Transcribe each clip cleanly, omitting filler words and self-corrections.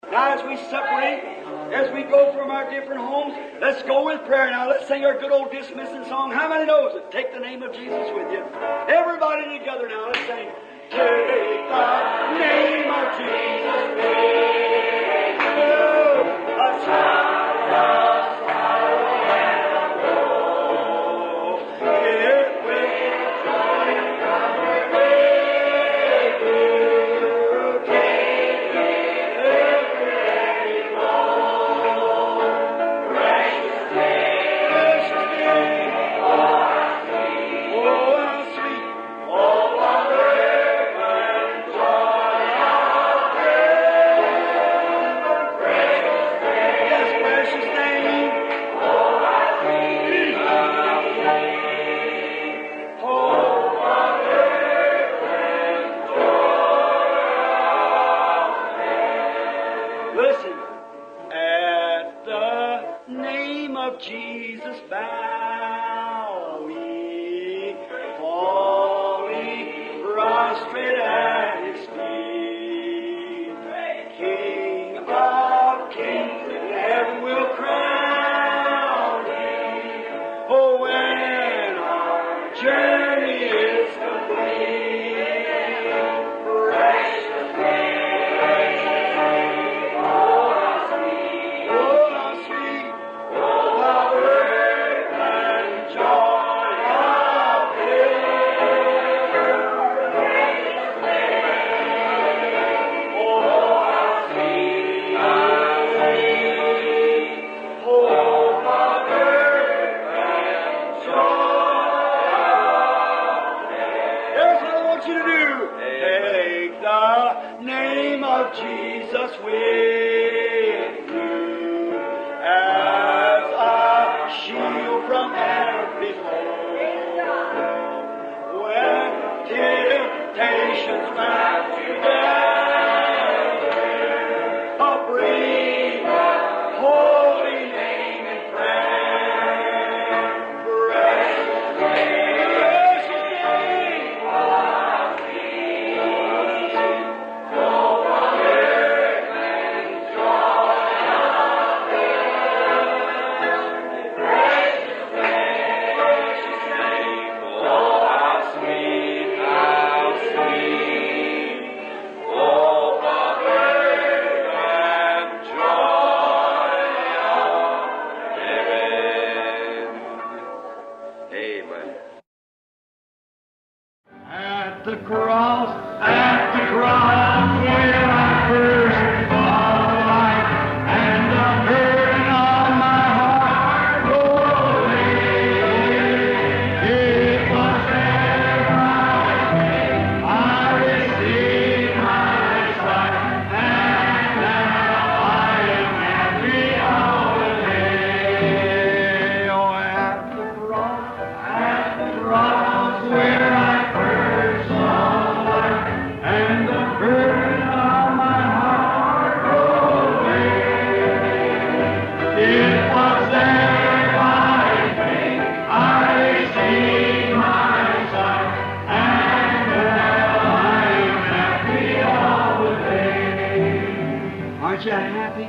Now, as we separate, as we go from our different homes, let's go with prayer now. Let's sing our good old dismissing song. How many knows it? Take the name of Jesus with you. Everybody together now. Let's sing. Take the name of Jesus with you. A sound of sorrow and woe. It will joy and comfort with you. Take it every blow. Precious name, oh how sweet, oh what earth and joy of heaven. Precious name, yes, precious name, oh how sweet, oh what earth and joy of heaven. Listen, at the name of Jesus bow we, falling prostrate at His feet. King of kings in heaven will crown Him. Oh, when our journey is complete, precious name, oh how sweet, oh how sweet, oh how earth and joy of heaven. Oh how sweet, oh how earth and joy. Here's what I want you to do. Take the name of Jesus with you as a shield from every foe. When temptations bound you down, bring the holy name in prayer. Precious name, oh sweet, oh what earth and joy of heaven. Precious name, oh how sweet, oh what earth and joy of heaven. Amen. At the cross, where I first saw the light, and the burden of my heart rolled away. It was there I received my sight, and now I am happy all the day. Oh, at the cross, where I first saw the light, and the burden of my heart rolled away. It was there by faith I received my sight, and now I am happy all the day. Aren't you happy?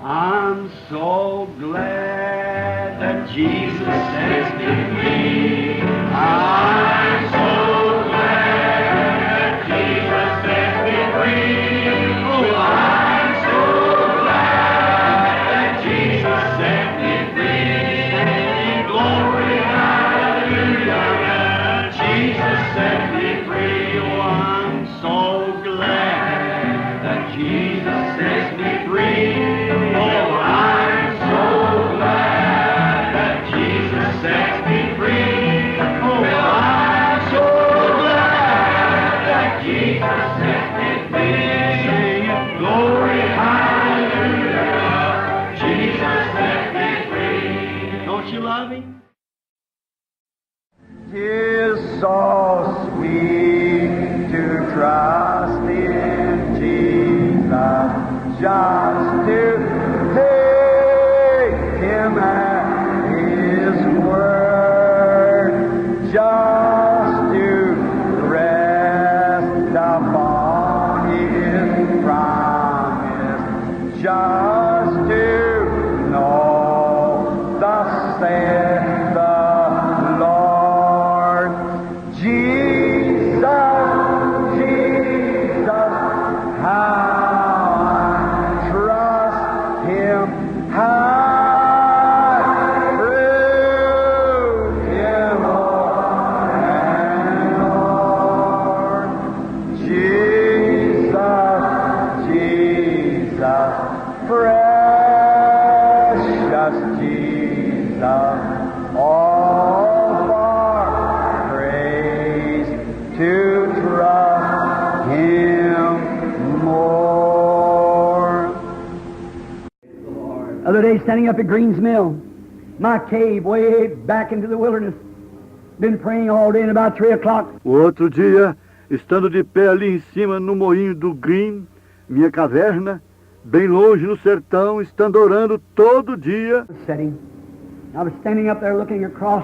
I'm so glad that Jesus sets me free. I'm so glad that Jesus sets me free. Oh, I'm so glad that Jesus set me free. Singing glory, hallelujah, Jesus set me free. Oh, I'm so glad that Jesus sets me free. Oh, I'm so glad that Jesus sets me free. Oh, I'm so glad that Jesus sets me free. Singing glory, hallelujah, Jesus sets me free. Don't you love Him? 'Tis so sweet to trust in Jesus, just to take Him at His word, just to rest upon His promise. Other day, standing up at Green's Mill, my cave way back into the wilderness. Been praying all day and about 3 o'clock. O outro dia, estando de pé ali em cima no moinho do Green, minha caverna, bem longe no sertão, estando orando todo dia. Setting. I was standing up there looking across,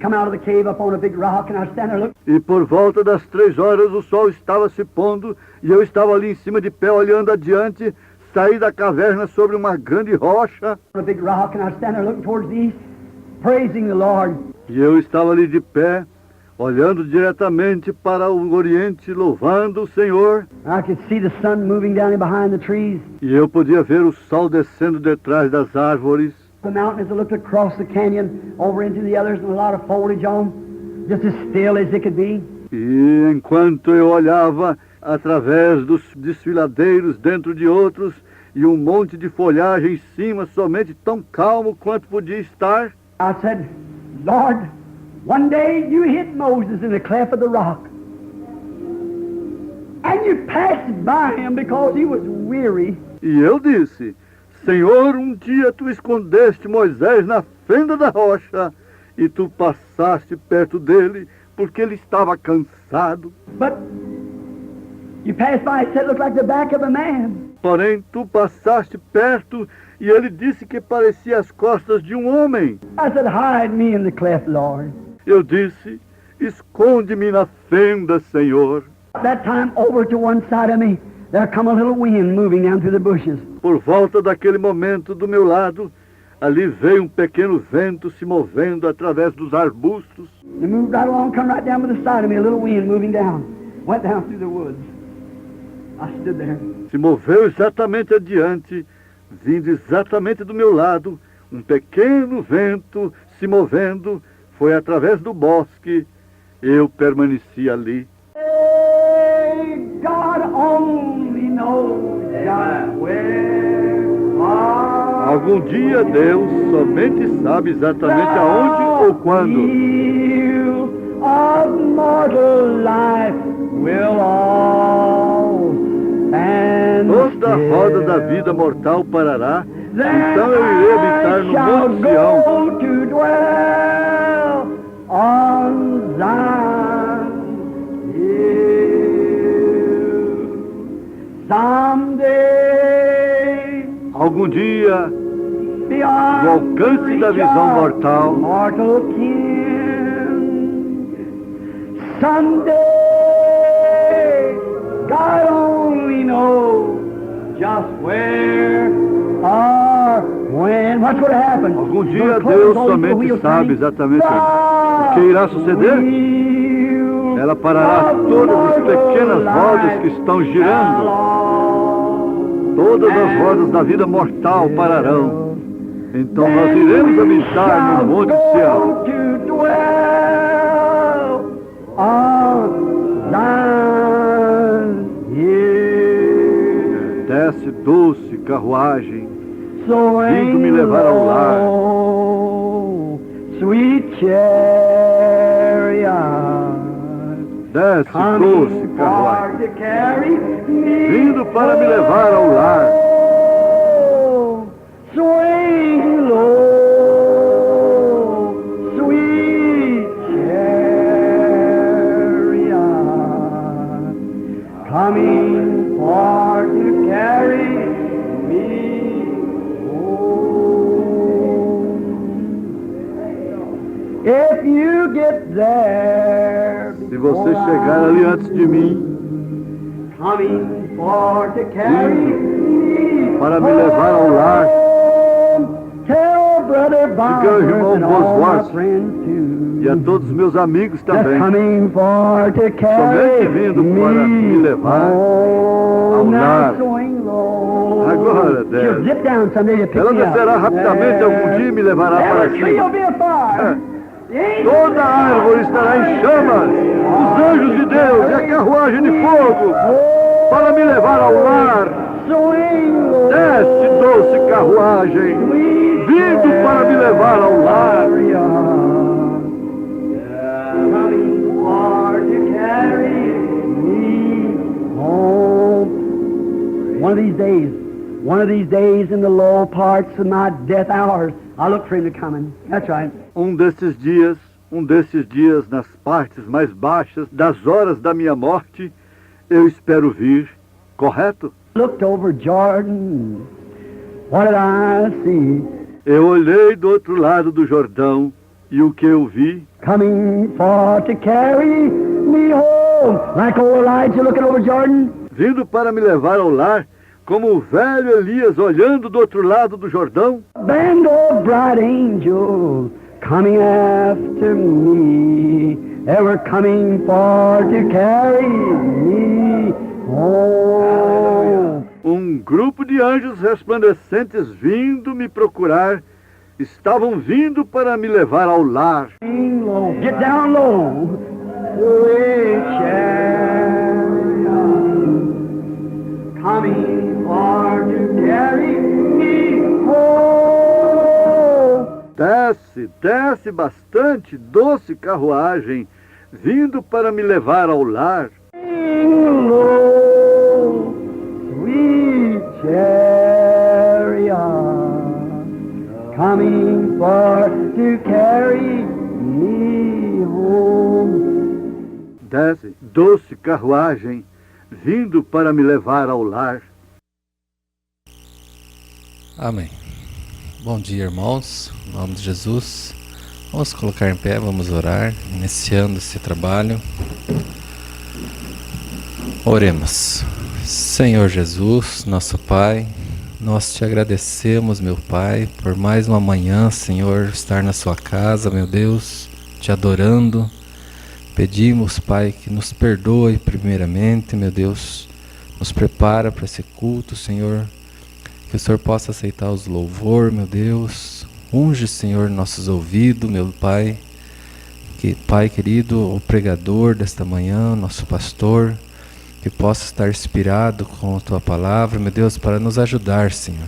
come out of the cave up on a big rock, and I was standing there looking. E por volta das 3 horas o sol estava se pondo e eu estava ali em cima de pé olhando adiante, saí da caverna sobre uma grande rocha. On a big rock, and I was standing there looking towards the east, praising the Lord. E eu estava ali de pé, olhando diretamente para o oriente, louvando o Senhor. I could see the sun moving down in behind the trees. E eu podia ver o sol descendo detrás das árvores. The mountain, as I looked across the canyon, over into the others, and a lot of foliage on, just as still as it could be. E enquanto eu olhava através dos desfiladeiros dentro de outros, e um monte de folhagem em cima, somente tão calmo quanto podia estar, I said, Lord, one day you hit Moses in the cleft of the rock. And you passed by him because he was weary. e eu disse, Senhor, um dia tu escondeste Moisés na fenda da rocha, e tu passaste perto dele, porque ele estava cansado. But you passed by, it said it looked like the back of a man. Porém, tu passaste perto, e ele disse que parecia as costas de um homem. I said, hide me in the cleft, Lord. Eu disse, esconde-me na fenda, Senhor. That time, over to one side of me, there come a little wind moving down through the bushes. Por volta daquele momento, do meu lado, ali veio um pequeno vento se movendo através dos arbustos. It moved right along, come right down to the side of me, a little wind moving down. Went down through the woods. I stood there. Se moveu exatamente adiante, vindo exatamente do meu lado, um pequeno vento se movendo, foi através do bosque. Eu permaneci ali. Hey, God only knows just where I Algum dia Deus somente sabe exatamente aonde ou quando. wheel of mortal life will all stand Toda a roda da still. vida mortal parará, Then então eu irei habitar I no shall Monte Sião. go to dwell on Zion hill. Someday, Algum dia, beyond no alcance da reach visão of mortal, mortal kin. Someday, God only knows just where or when. What's going to happen? algum dia Gonna close Deus all these somente wheels sabe turning. exatamente o que irá suceder. Ela parará todas as pequenas rodas que estão girando. Todas as rodas da vida mortal pararão. Então nós iremos habitar no Monte Sião. Desce doce carruagem, vindo me levar ao lar. Sweet chariot, Desce doce carruagem, to carry me vindo para me levar ao lar. home. Swing low, sweet chariot, coming for to carry me home. If you get there, Se você chegar ali antes de mim, coming for to carry me para me levar ao lar, tell brother Bob Diga ao irmão and all my Bosworth friends too. e a todos os meus amigos That's também, coming for to carry somente vindo para me levar ao home. lar. Now swing low. Agora, She'll Dad. zip down someday to pick Ela me up. descerá rapidamente algum dia e me levará para Every tree will cima. be afire. The angels Toda a árvore estará em chamas, os anjos de Deus e a carruagem de fogo, para me levar ao lar. swing low. Desce, doce carruagem, vindo para me levar ao lar. Coming for to carry me home. One of these days, One of these days in the low parts of my death hours, I look for him to come. That's right. Um desses dias nas partes mais baixas das horas da minha morte, eu espero vir. Correto? Looked over Jordan. What did I see? Eu olhei do outro lado do Jordão e o que eu vi? Coming for to carry me home. Like old Elijah looking over Jordan. Vindo para me levar ao lar, como o velho Elias olhando do outro lado do Jordão. Band of bright angels coming after me. Ever coming for to carry me home. Um grupo de anjos resplandecentes vindo me procurar, estavam vindo para me levar ao lar. Get down low. Coming for to carry me home. Desce bastante, doce carruagem, vindo para me levar ao lar. Low, sweet chariot, coming for to carry me home. Desce, doce carruagem, vindo para me levar ao lar. Amém. Bom dia, irmãos. Em nome de Jesus. Vamos colocar em pé, vamos orar, iniciando esse trabalho. Oremos. Senhor Jesus, nosso Pai, nós te agradecemos, meu Pai, por mais uma manhã, Senhor, estar na sua casa, meu Deus, te adorando. Pedimos, Pai, que nos perdoe primeiramente, meu Deus, nos prepara para esse culto, Senhor, que o Senhor possa aceitar os louvor, meu Deus, unge, Senhor, nossos ouvidos, meu Pai, que, Pai querido, o pregador desta manhã, nosso pastor, que possa estar inspirado com a Tua palavra, meu Deus, para nos ajudar, Senhor,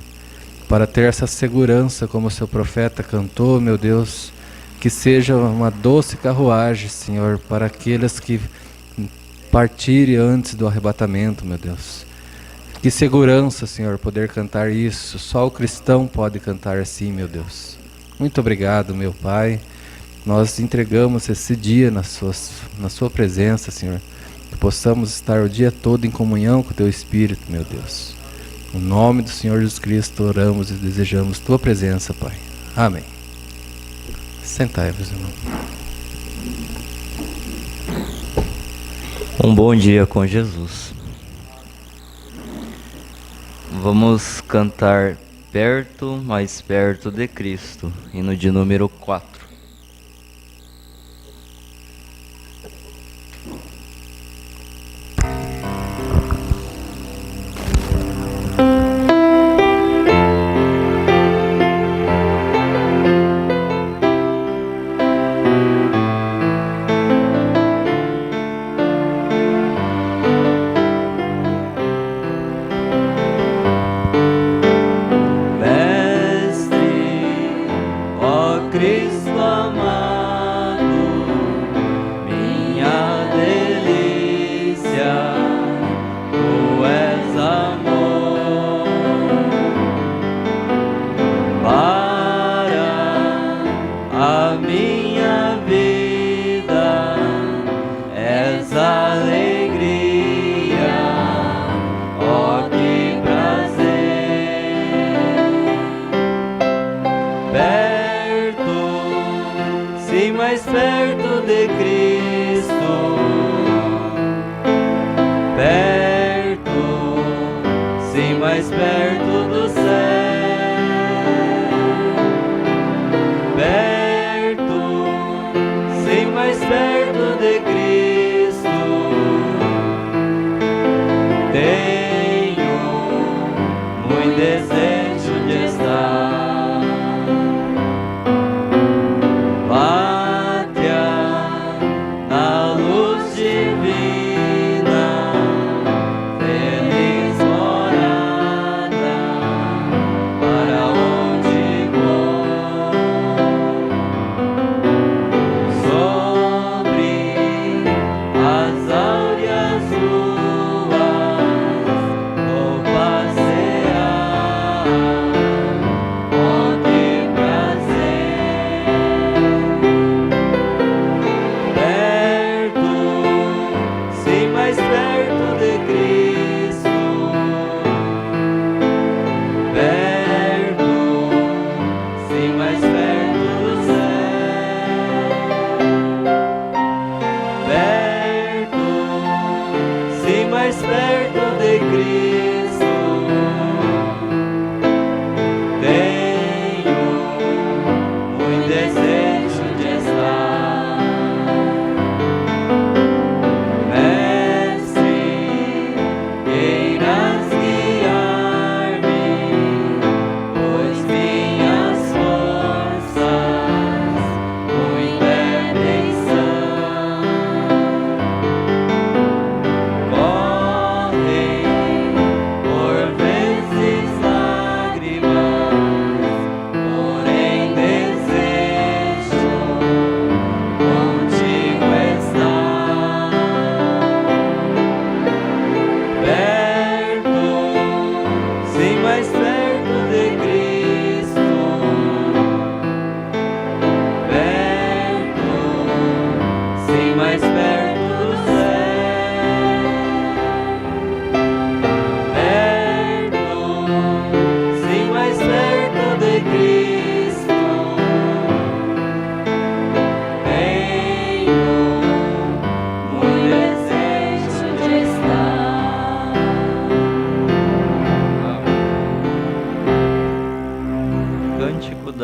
para ter essa segurança, como o Seu profeta cantou, meu Deus, que seja uma doce carruagem, Senhor, para aqueles que partirem antes do arrebatamento, meu Deus. Que segurança, Senhor, poder cantar isso. Só o cristão pode cantar assim, meu Deus. Muito obrigado, meu Pai. Nós entregamos esse dia na sua presença, Senhor. Que possamos estar o dia todo em comunhão com o Teu Espírito, meu Deus. No nome do Senhor Jesus Cristo, oramos e desejamos Tua presença, Pai. Amém. Sentai-vos, irmão. Um bom dia com Jesus. Vamos cantar Perto, mais perto de Cristo, hino de número 4.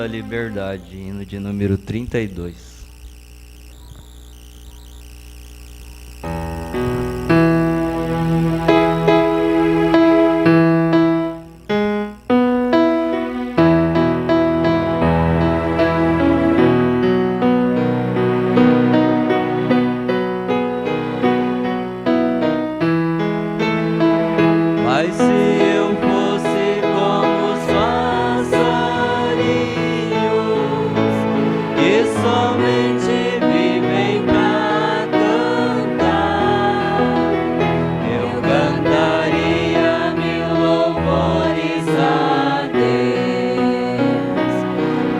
liberdade, hino de número 32. Mas se eu fosse como os passarinhos que somente vivem pra cantar, eu cantaria mil louvores a Deus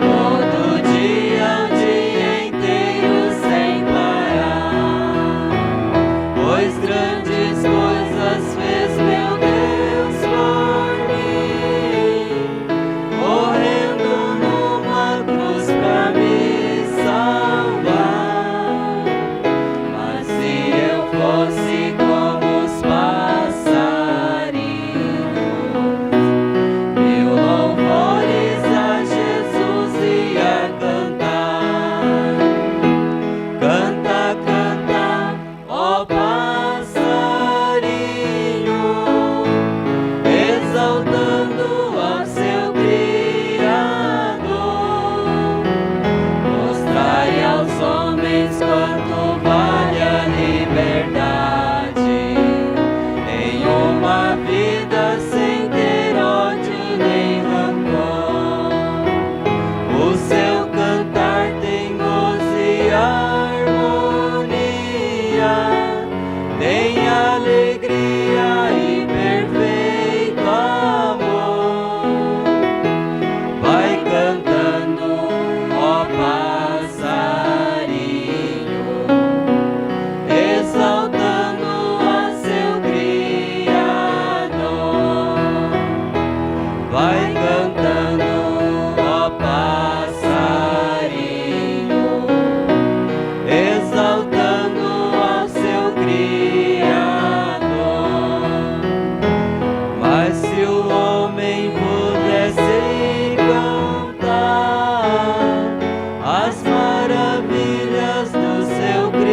todo dia, o dia inteiro sem parar, pois grandes coisas fez meu Deus por mim, morrendo numa cruz pra me salvar. Mas se eu fosse como os passarinhos, mil louvores a Jesus ia cantar. Canta, canta, ó passarinho, exaltando ao seu Criador. Mostrai aos homens quanto vale a liberdade, em uma vida sem ter ódio nem rancor. O seu cantar tem gozo e harmonia, tem alegria e perfeito amor. Vai cantando, ó passarinho, exaltando a seu Criador. Vai cantando, ó passarinho, exaltando ao seu Criador. Mas se o homem pudesse cantar as maravilhas do seu Criador,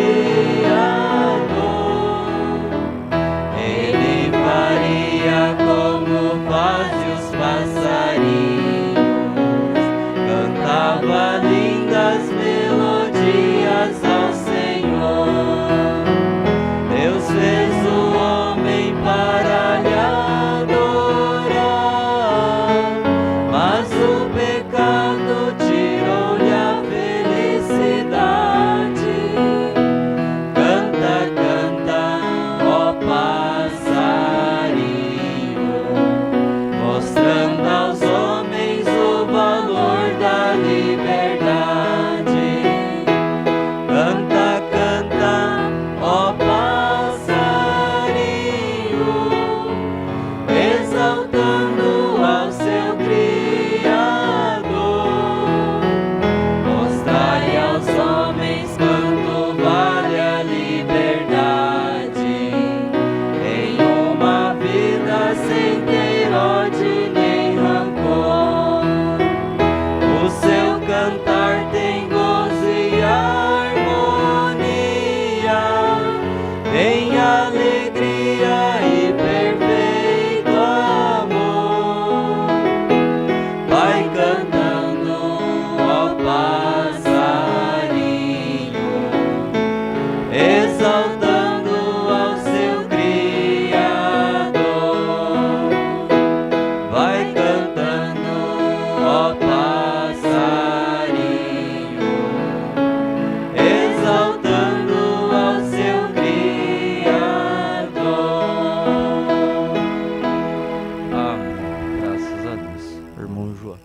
ele faria como fazem os passarinhos, cantava lindas melodias ao Senhor. Deus fez o homem para lhe adorar, mas o pecado tirou-lhe a felicidade. Canta, canta, ó passarinho, mostrando aos homens o valor da liberdade. Canta, canta, ó passarinho, exaltando ao seu Criador. Mostrai aos homens quanto vale a liberdade, em uma vida sem ter ódio nem rancor. O seu cantar tem gozo e harmonia, tem alegria e perfeito amor. Vai cantando, ó passarinho, exaltando ao seu Criador. Vai cantando, ó passarinho, exaltando ao seu Criador. Amém. Graças a Deus. Irmão João.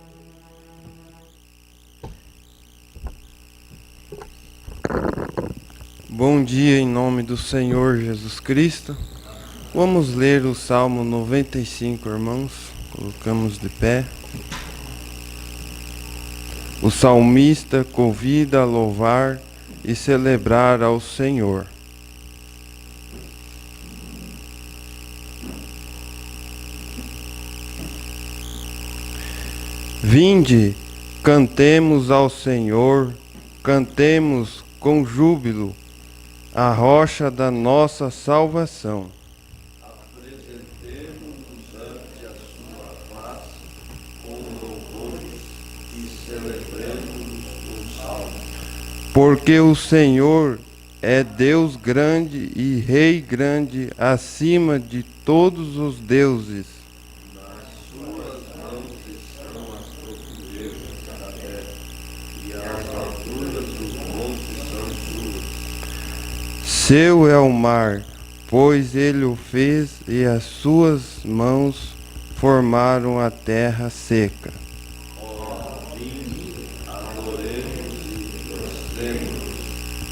Bom dia em nome do Senhor Jesus Cristo. Vamos ler o Salmo 95, irmãos. Colocamos de pé. O salmista convida a louvar e celebrar ao Senhor. Vinde, Cantemos ao Senhor, cantemos com júbilo, a rocha da nossa salvação. Apresentemo-nos ante a sua face com louvores e celebremos-nos com salmos. Porque o Senhor é Deus grande e Rei grande acima de todos os deuses. Nas suas mãos estão as profundezas da terra, e as alturas dos montes são suas. Seu é o mar, pois ele o fez, e as suas mãos formaram a terra seca. Vinde, adoremos e prostremos-nos,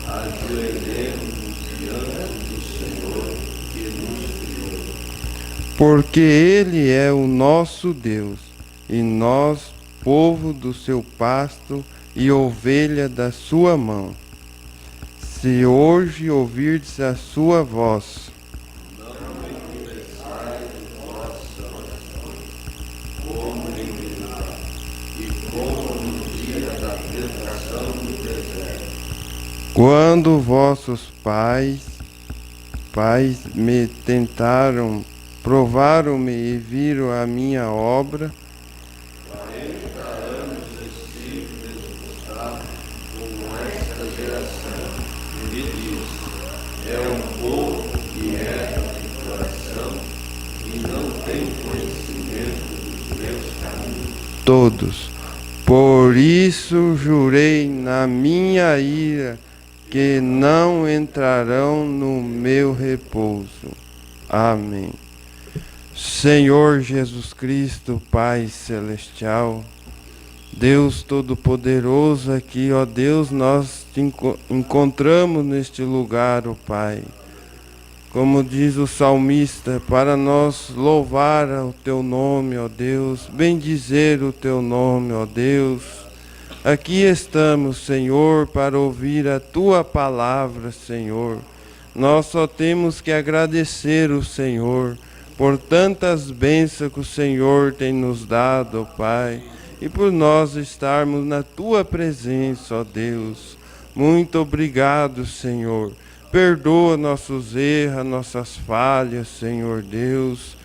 ajoelhemos-nos diante do Senhor que nos criou. Porque ele é o nosso Deus, e nós, povo do seu pasto e ovelha da sua mão. Se hoje ouvirdes a sua voz, quando vossos pais me tentaram, provaram-me e viram a minha obra, todos. Por isso jurei na minha ira que não entrarão no meu repouso. Amém. Senhor Jesus Cristo, Pai Celestial, Deus Todo-Poderoso, aqui, ó Deus, nós te encontramos neste lugar, ó Pai. Como diz o salmista, para nós louvar o Teu nome, ó Deus, bendizer o Teu nome, ó Deus. Aqui estamos, Senhor, para ouvir a Tua palavra, Senhor. Nós só temos que agradecer o Senhor por tantas bênçãos que o Senhor tem nos dado, ó Pai, e por nós estarmos na Tua presença, ó Deus. Muito obrigado, Senhor. Perdoa nossos erros, nossas falhas, Senhor Deus.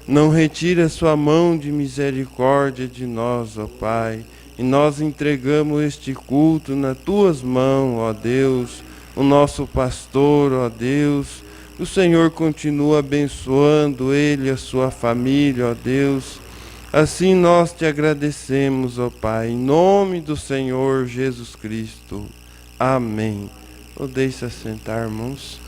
Não retira sua mão de misericórdia de nós, ó Pai. E nós entregamos este culto nas tuas mãos, ó Deus. O nosso pastor, ó Deus. O Senhor continua abençoando ele e a sua família, ó Deus. Assim nós te agradecemos, ó Pai, em nome do Senhor Jesus Cristo. Amém. Deixe-se assentar, irmãos.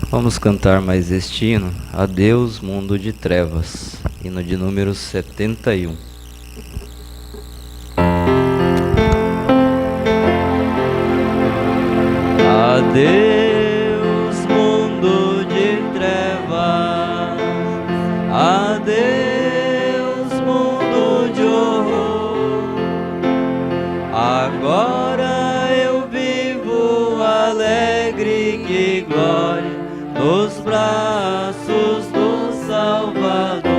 Vamos cantar mais este hino, Adeus Mundo de Trevas, hino de número 71. Adeus mundo de trevas, adeus mundo de horror. Agora eu vivo alegre, que glória, nos braços do Salvador.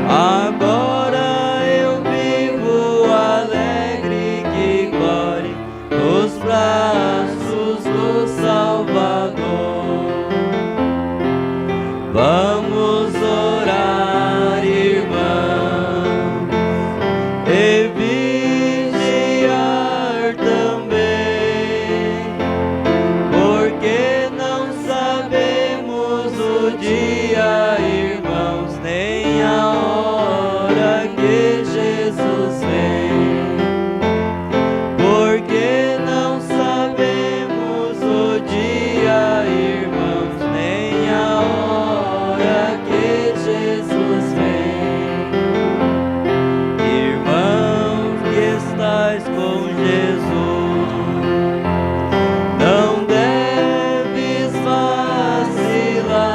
Agora eu vivo alegre, que glória, nos braços do Salvador. Vamos orar, irmãos, e vigiar também, porque não sabemos o dia, irmãos, nem a hora que Jesus vem. Porque não sabemos o dia, irmãos, nem a hora que Jesus vem. Irmão que estás com Jesus, não deves vacilar,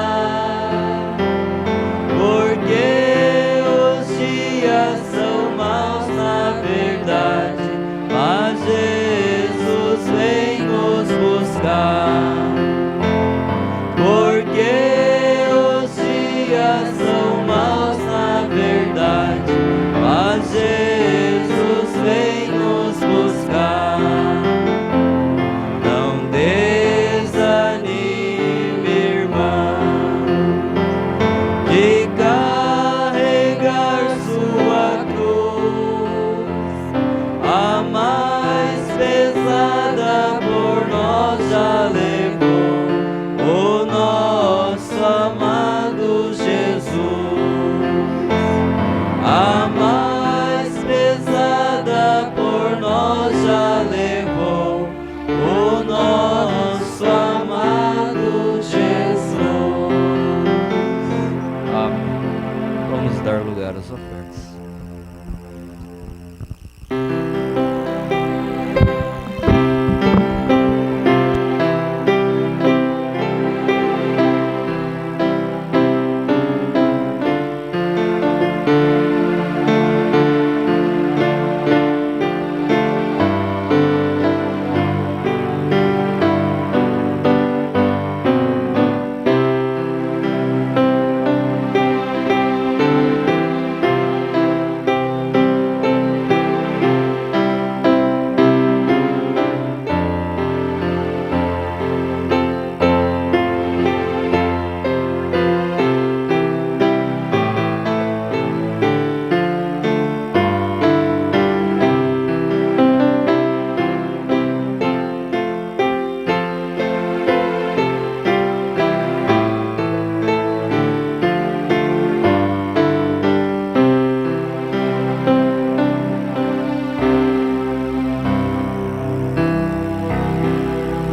porque os dias são maus na verdade, mas Jesus vem nos buscar. Porque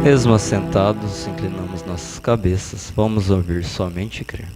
Mesmo assentados, inclinamos nossas cabeças, vamos ouvir somente crer.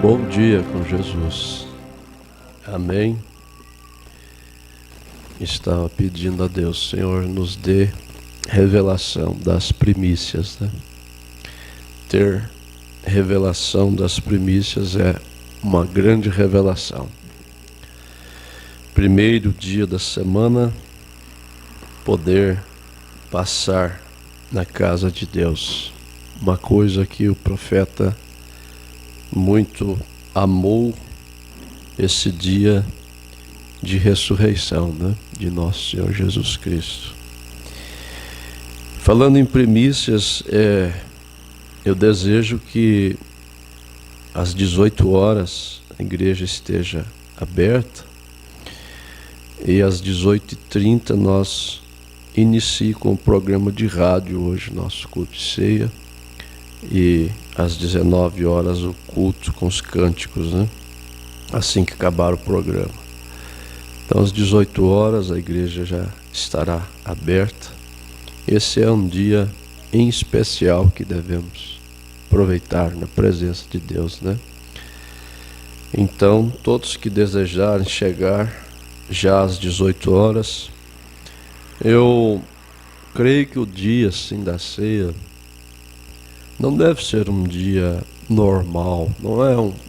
Bom dia com Jesus. Amém. Estava pedindo a Deus, Senhor, nos dê revelação das primícias, né? Ter revelação das primícias é uma grande revelação. Primeiro dia da semana, poder passar na casa de Deus. Uma coisa que o profeta muito amou, esse dia de ressurreição, né, de nosso Senhor Jesus Cristo. Falando em primícias, eu desejo que às 18 horas a igreja esteja aberta e às 18h30 nós inicie com o programa de rádio hoje, nosso culto de ceia, e às 19 horas o culto com os cânticos, né? Assim que acabar o programa. Então às 18 horas a igreja já estará aberta. Esse é um dia em especial que devemos aproveitar na presença de Deus, né? Então todos que desejarem chegar já às 18 horas, eu creio que o dia assim da ceia não deve ser um dia normal,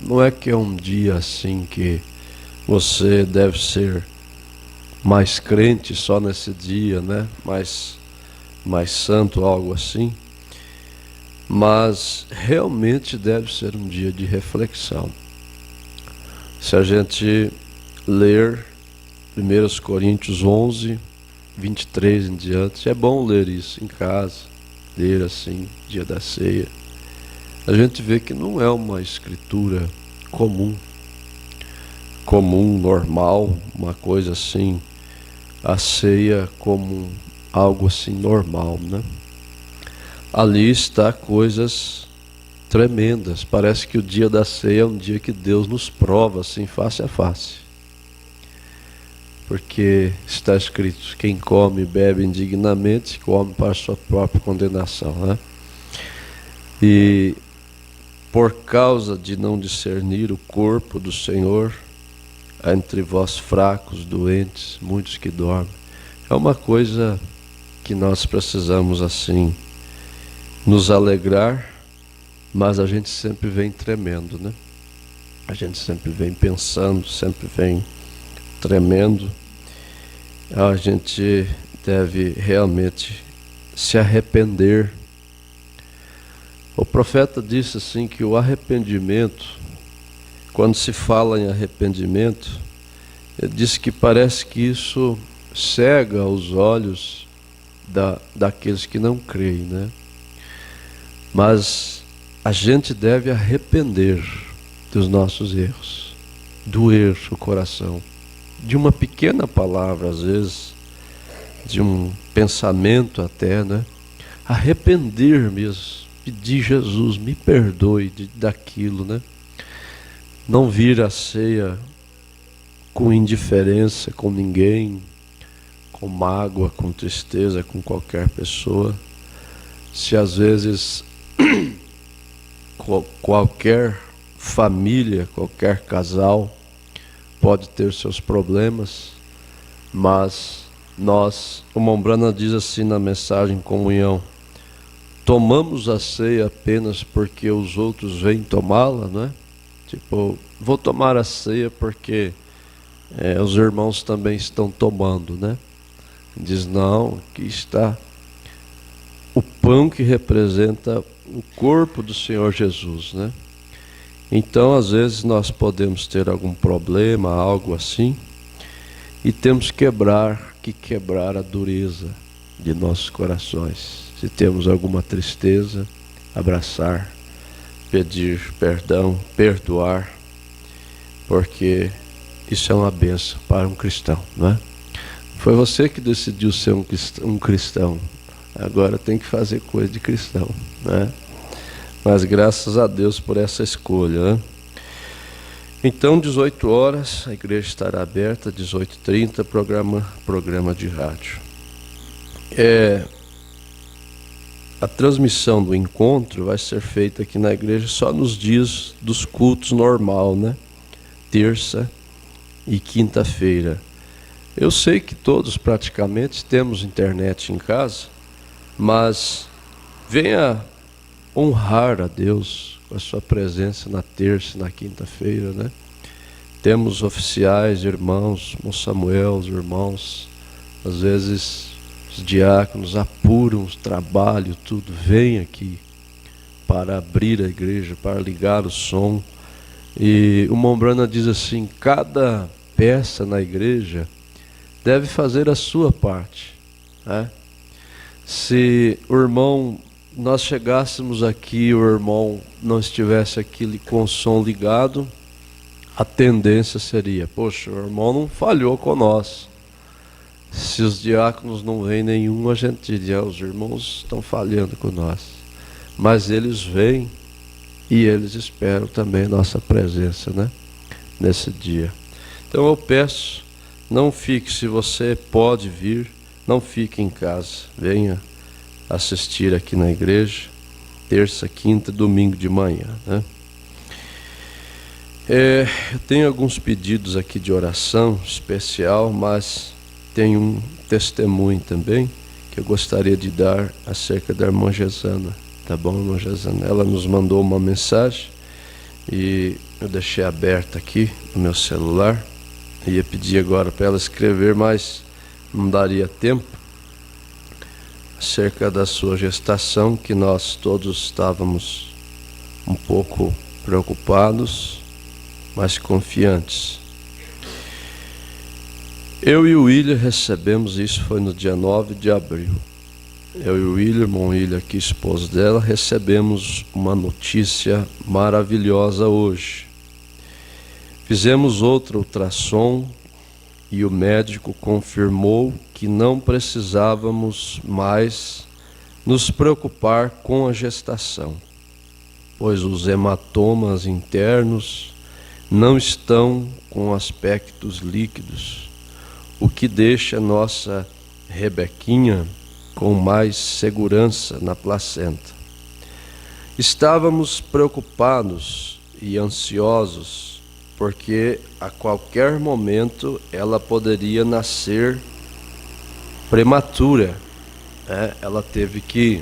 não é que é um dia assim que você deve ser mais crente só nesse dia, né? Mais santo, algo assim. Mas realmente deve ser um dia de reflexão. Se a gente ler 1 Coríntios 11, 23 em diante, é bom ler isso em casa, ler assim, dia da ceia. A gente vê que não é uma escritura comum, normal, uma coisa assim, a ceia como algo assim normal, né? Ali está coisas tremendas. Parece que o dia da ceia é um dia que Deus nos prova assim face a face. Porque está escrito, quem come e bebe indignamente, come para sua própria condenação, né? E por causa de não discernir o corpo do Senhor, há entre vós fracos, doentes, muitos que dormem. É uma coisa que nós precisamos assim nos alegrar, mas a gente sempre vem tremendo, né? A gente sempre vem pensando, sempre vem tremendo. A gente deve realmente se arrepender. O profeta disse assim que o arrependimento, quando se fala em arrependimento, ele disse que parece que isso cega os olhos daqueles que não creem, né? Mas a gente deve arrepender dos nossos erros, doer o coração, de uma pequena palavra, às vezes, de um pensamento até, né? Arrepender mesmo, pedir Jesus, me perdoe daquilo, né? Não vir à ceia com indiferença com ninguém, com mágoa, com tristeza, com qualquer pessoa. Se às vezes qualquer família, qualquer casal pode ter seus problemas, mas o Mombrana diz assim na mensagem Comunhão: tomamos a ceia apenas porque os outros vêm tomá-la, não é? Tipo, vou tomar a ceia porque os irmãos também estão tomando, né? Diz, não, aqui está o pão que representa o corpo do Senhor Jesus, né? Então, às vezes, nós podemos ter algum problema, algo assim, e temos que quebrar a dureza de nossos corações. Se temos alguma tristeza, abraçar, pedir perdão, perdoar, porque isso é uma bênção para um cristão, não é? Foi você que decidiu ser um cristão, agora tem que fazer coisa de cristão, né? Mas graças a Deus por essa escolha, né? Então, 18 horas, a igreja estará aberta, 18h30, programa de rádio. A transmissão do encontro vai ser feita aqui na igreja só nos dias dos cultos normal, né? Terça e quinta-feira. Eu sei que todos praticamente temos internet em casa, mas venha honrar a Deus com a sua presença na terça e na quinta-feira, né? Temos oficiais, irmãos, São Samuel, os irmãos, às vezes os diáconos apuram o trabalho, tudo, vem aqui para abrir a igreja, para ligar o som. E o Mombrana diz assim, cada peça na igreja deve fazer a sua parte, né? Se o irmão, nós chegássemos aqui, o irmão não estivesse aqui com o som ligado, a tendência seria, poxa, o irmão não falhou com nós. Se os diáconos não vêm nenhum, a gente diria, os irmãos estão falhando com nós. Mas eles vêm e eles esperam também nossa presença, né? Nesse dia. Então eu peço, não fique, se você pode vir, não fique em casa. Venha assistir aqui na igreja, terça, quinta, domingo de manhã, né? Eu tenho alguns pedidos aqui de oração especial, mas tem um testemunho também que eu gostaria de dar acerca da irmã Gesana, tá bom, irmã Gesana? Ela nos mandou uma mensagem e eu deixei aberta aqui no meu celular. Ia pedir agora para ela escrever, mas não daria tempo, acerca da sua gestação, que nós todos estávamos um pouco preocupados, mas confiantes. Eu e o William recebemos, isso foi no dia 9 de abril. Eu e o William, irmão William, aqui esposo dela, recebemos uma notícia maravilhosa hoje. Fizemos outro ultrassom e o médico confirmou que não precisávamos mais nos preocupar com a gestação, pois os hematomas internos não estão com aspectos líquidos, o que deixa nossa Rebequinha com mais segurança na placenta. Estávamos preocupados e ansiosos, porque a qualquer momento ela poderia nascer prematura, né? Ela teve que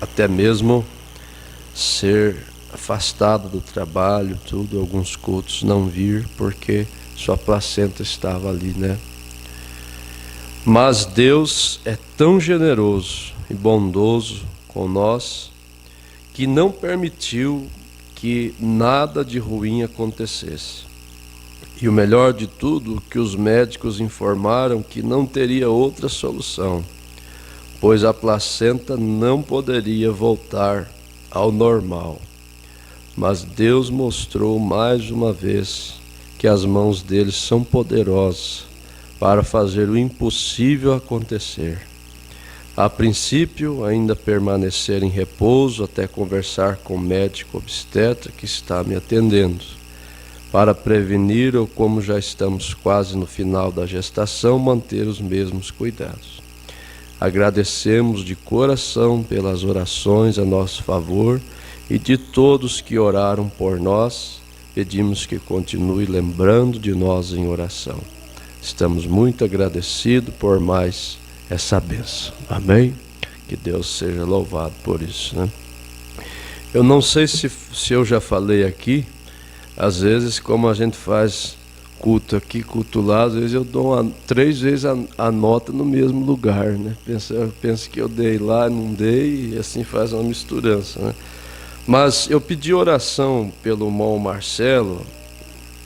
até mesmo ser afastada do trabalho, tudo, alguns cultos não vir, porque sua placenta estava ali, né? Mas Deus é tão generoso e bondoso com nós, que não permitiu que nada de ruim acontecesse. E o melhor de tudo, que os médicos informaram que não teria outra solução, pois a placenta não poderia voltar ao normal. Mas Deus mostrou mais uma vez que as mãos dele são poderosas para fazer o impossível acontecer. A princípio, ainda permanecer em repouso até conversar com o médico obstetra que está me atendendo, para prevenir, ou como já estamos quase no final da gestação, manter os mesmos cuidados. Agradecemos de coração pelas orações a nosso favor e de todos que oraram por nós. Pedimos que continue lembrando de nós em oração. Estamos muito agradecidos por mais essa bênção. Amém? Que Deus seja louvado por isso, né? Eu não sei se eu já falei aqui, às vezes, como a gente faz culto aqui, culto lá, às vezes eu dou 3 vezes a nota no mesmo lugar, né? Eu penso que eu dei lá, não dei, e assim faz uma misturança, né? Mas eu pedi oração pelo irmão Marcelo.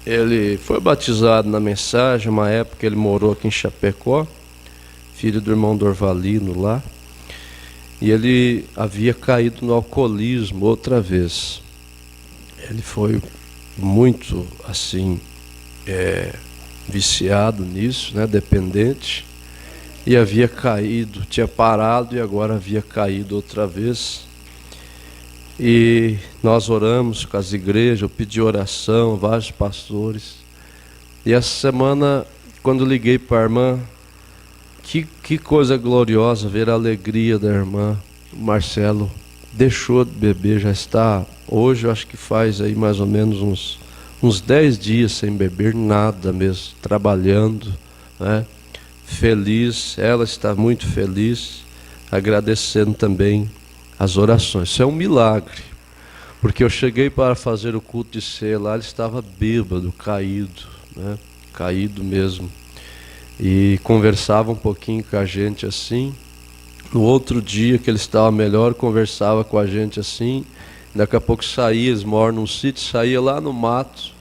Ele foi batizado na mensagem, uma época ele morou aqui em Chapecó, filho do irmão Dorvalino lá, e ele havia caído no alcoolismo outra vez. Ele foi muito assim, viciado nisso, né, dependente, e havia caído, tinha parado e agora havia caído outra vez. E nós oramos com as igrejas, eu pedi oração, vários pastores. E essa semana, quando liguei para a irmã, que coisa gloriosa ver a alegria da irmã. O Marcelo deixou de beber, já está, hoje eu acho que faz aí mais ou menos uns 10 dias sem beber nada mesmo, trabalhando, né? Feliz, ela está muito feliz, agradecendo também as orações. Isso é um milagre, porque eu cheguei para fazer o culto de ceia lá, ele estava bêbado, caído, né? Caído mesmo, e conversava um pouquinho com a gente assim. No outro dia que ele estava melhor, conversava com a gente assim. Daqui a pouco saía, eles moram num sítio, saía lá no mato,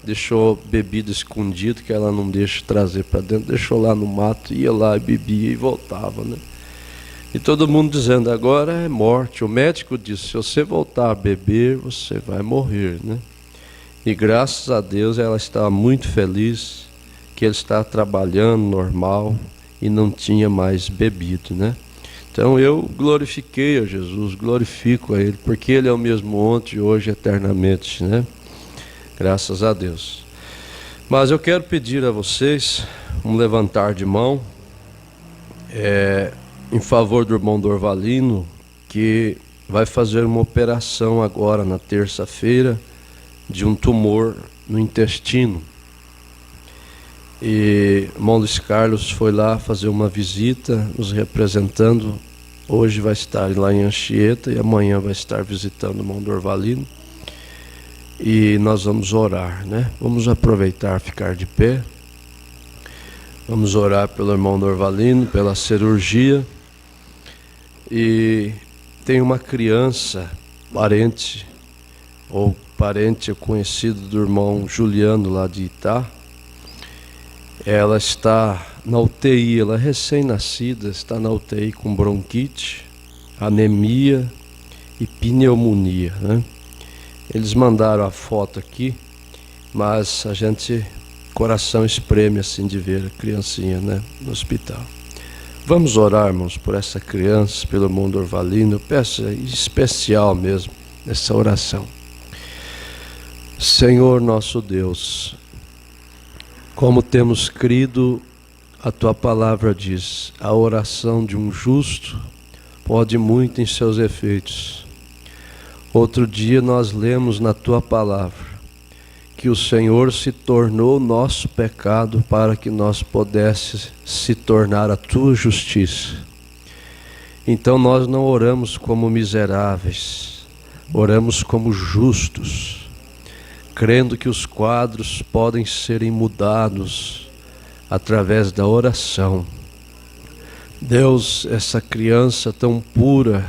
deixou bebida escondida, que ela não deixa trazer para dentro, deixou lá no mato, ia lá e bebia e voltava, né? E todo mundo dizendo, agora é morte. O médico disse, se você voltar a beber, você vai morrer, né? E graças a Deus ela estava muito feliz, que ele estava trabalhando normal e não tinha mais bebido, né? Então eu glorifiquei a Jesus, glorifico a Ele, porque Ele é o mesmo ontem, hoje, eternamente, né? Graças a Deus. Mas eu quero pedir a vocês um levantar de mão, em favor do irmão Dorvalino, que vai fazer uma operação agora na terça-feira de um tumor no intestino. E o irmão Luiz Carlos foi lá fazer uma visita, nos representando. Hoje vai estar lá em Anchieta e amanhã vai estar visitando o irmão Dorvalino. E nós vamos orar, né? Vamos aproveitar, ficar de pé. Vamos orar pelo irmão Dorvalino, pela cirurgia. E tem uma criança, parente ou conhecido do irmão Juliano lá de Itá. Ela está na UTI, ela é recém-nascida, está na UTI com bronquite, anemia e pneumonia, né? Eles mandaram a foto aqui, mas a gente, coração espreme assim de ver a criancinha, né, no hospital. Vamos orar, irmãos, por essa criança, pelo irmão Dorvalino. Eu peço em especial mesmo essa oração. Senhor nosso Deus, como temos crido, a Tua palavra diz, a oração de um justo pode muito em seus efeitos. Outro dia nós lemos na Tua palavra que o Senhor se tornou nosso pecado para que nós pudéssemos se tornar a Tua justiça. Então nós não oramos como miseráveis, oramos como justos, crendo que os quadros podem serem mudados através da oração. Deus, essa criança tão pura,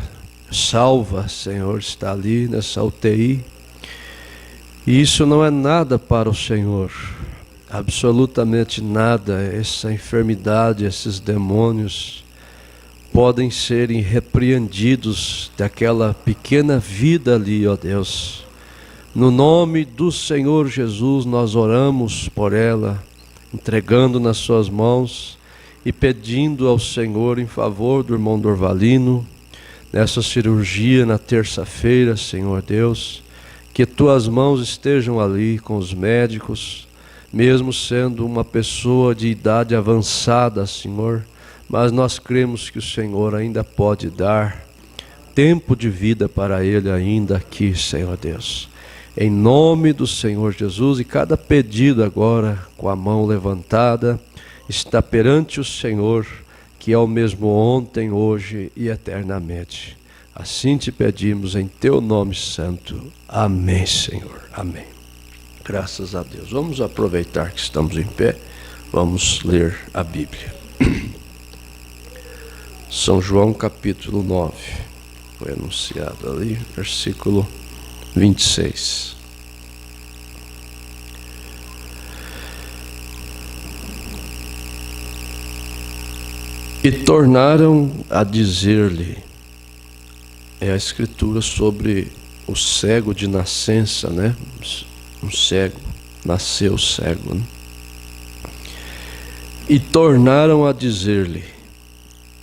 salva, Senhor, está ali nessa UTI. E isso não é nada para o Senhor, absolutamente nada. Essa enfermidade, esses demônios podem serem repreendidos daquela pequena vida ali, ó Deus. No nome do Senhor Jesus nós oramos por ela, entregando nas suas mãos e pedindo ao Senhor em favor do irmão Dorvalino, nessa cirurgia na terça-feira, Senhor Deus, que Tuas mãos estejam ali com os médicos, mesmo sendo uma pessoa de idade avançada, Senhor, mas nós cremos que o Senhor ainda pode dar tempo de vida para ele ainda aqui, Senhor Deus. Em nome do Senhor Jesus, e cada pedido agora com a mão levantada, está perante o Senhor, que é o mesmo ontem, hoje e eternamente. Assim te pedimos em teu nome santo. Amém, Senhor. Amém. Graças a Deus. Vamos aproveitar que estamos em pé. Vamos ler a Bíblia. São João capítulo 9. Foi anunciado ali, versículo 26. E tornaram a dizer-lhe, é a escritura sobre o cego de nascença, né? Um cego, nasceu cego, né? E tornaram a dizer-lhe,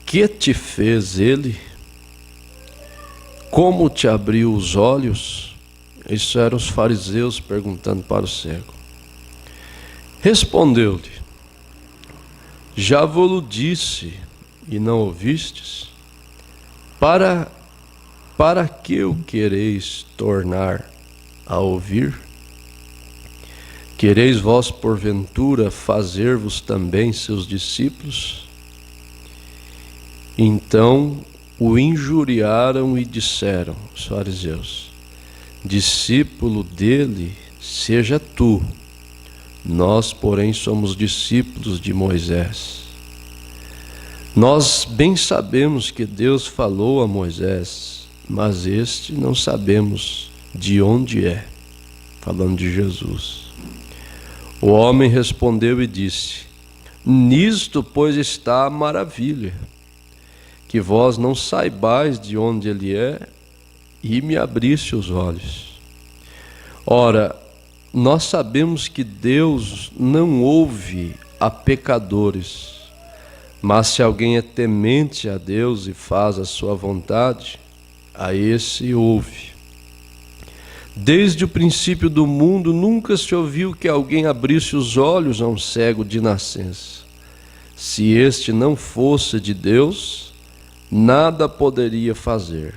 que te fez ele? Como te abriu os olhos? Isso eram os fariseus perguntando para o cego. Respondeu-lhe, já vos disse e não ouvistes? Para que o quereis tornar a ouvir? Quereis vós porventura fazer-vos também seus discípulos? Então o injuriaram e disseram, os fariseus, discípulo dele seja tu, nós porém somos discípulos de Moisés. Nós bem sabemos que Deus falou a Moisés, mas este não sabemos de onde é, falando de Jesus. O homem respondeu e disse, nisto pois está a maravilha, que vós não saibais de onde ele é, e me abriste os olhos. Ora, nós sabemos que Deus não ouve a pecadores, mas se alguém é temente a Deus e faz a sua vontade, a esse ouve. Desde o princípio do mundo nunca se ouviu que alguém abrisse os olhos a um cego de nascença. Se este não fosse de Deus, nada poderia fazer.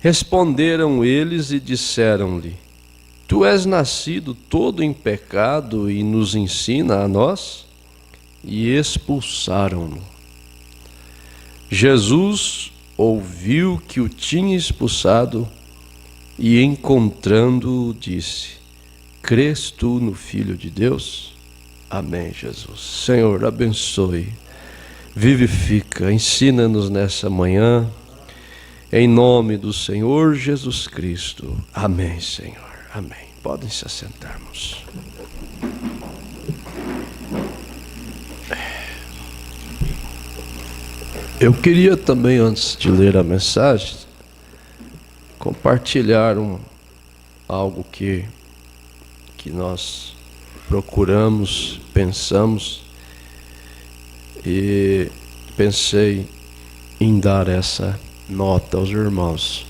Responderam eles e disseram-lhe, tu és nascido todo em pecado e nos ensina a nós? E expulsaram-no. Jesus ouviu que o tinha expulsado e encontrando-o disse, crês tu no Filho de Deus? Amém, Jesus. Senhor, abençoe, vivifica, ensina-nos nessa manhã, em nome do Senhor Jesus Cristo. Amém, Senhor. Amém. Podem se assentarmos. Eu queria também, antes de ler a mensagem, compartilhar algo que nós procuramos, pensamos, e pensei em dar essa nota aos irmãos.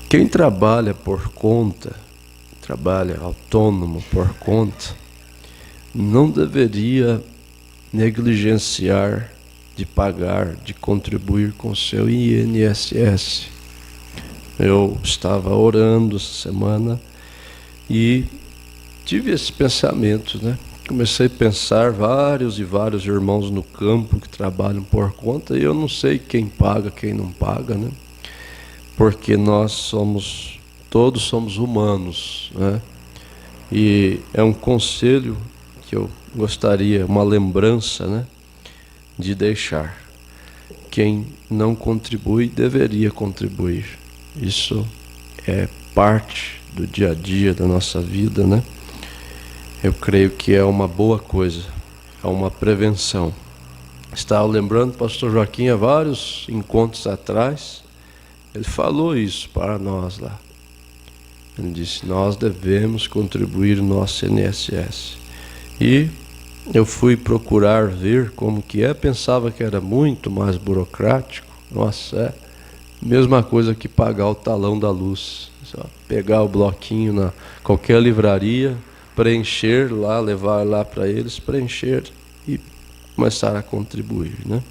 Quem trabalha por conta, trabalha autônomo por conta, não deveria negligenciar de pagar, de contribuir com seu INSS. Eu estava orando essa semana e tive esse pensamento, né? Comecei a pensar vários e vários irmãos no campo que trabalham por conta e eu não sei quem paga, quem não paga, né? Porque todos somos humanos, né? E é um conselho que eu gostaria, uma lembrança, né? De deixar. Quem não contribui deveria contribuir. Isso é parte do dia a dia da nossa vida, né? Eu creio que é uma boa coisa, é uma prevenção. Estava lembrando, pastor Joaquim, há vários encontros atrás, ele falou isso para nós lá. Ele disse, nós devemos contribuir no nosso INSS. E eu fui procurar ver como que é, pensava que era muito mais burocrático. Nossa, é a mesma coisa que pagar o talão da luz. Só pegar o bloquinho na qualquer livraria, preencher lá, levar lá para eles, preencher e começar a contribuir, né?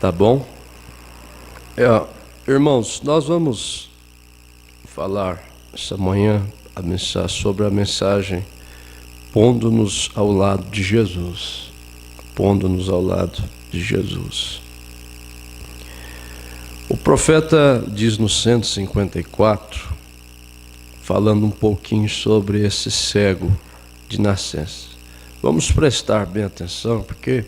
Tá bom? Irmãos, nós vamos falar essa manhã sobre a mensagem pondo-nos ao lado de Jesus. Pondo-nos ao lado de Jesus. O profeta diz no 154, falando um pouquinho sobre esse cego de nascença. Vamos prestar bem atenção, porque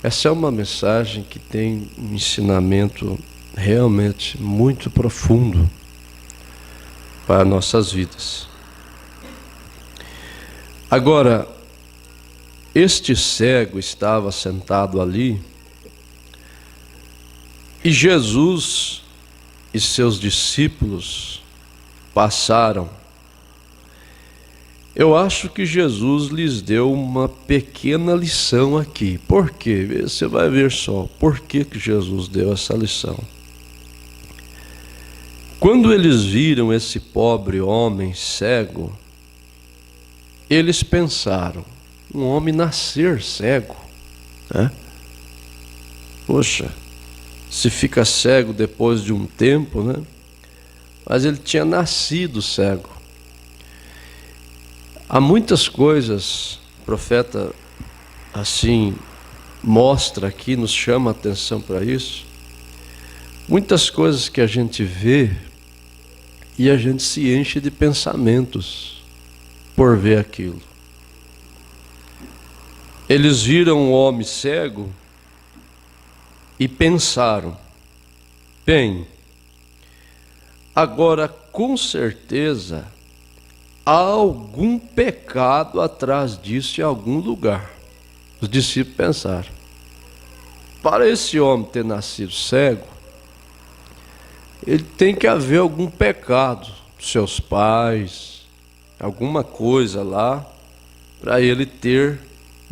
essa é uma mensagem que tem um ensinamento realmente muito profundo para nossas vidas. Agora, este cego estava sentado ali e Jesus e seus discípulos passaram. Eu acho que Jesus lhes deu uma pequena lição aqui. Por quê? Você vai ver só por que Jesus deu essa lição. Quando eles viram esse pobre homem cego, eles pensaram, um homem nascer cego, né? Poxa, se fica cego depois de um tempo, né? Mas ele tinha nascido cego. Há muitas coisas, o profeta assim mostra aqui, nos chama a atenção para isso. Muitas coisas que a gente vê e a gente se enche de pensamentos por ver aquilo. Eles viram um homem cego e pensaram, bem, agora com certeza há algum pecado atrás disso em algum lugar. Os discípulos pensaram, para esse homem ter nascido cego, ele tem que haver algum pecado dos seus pais, alguma coisa lá, para ele ter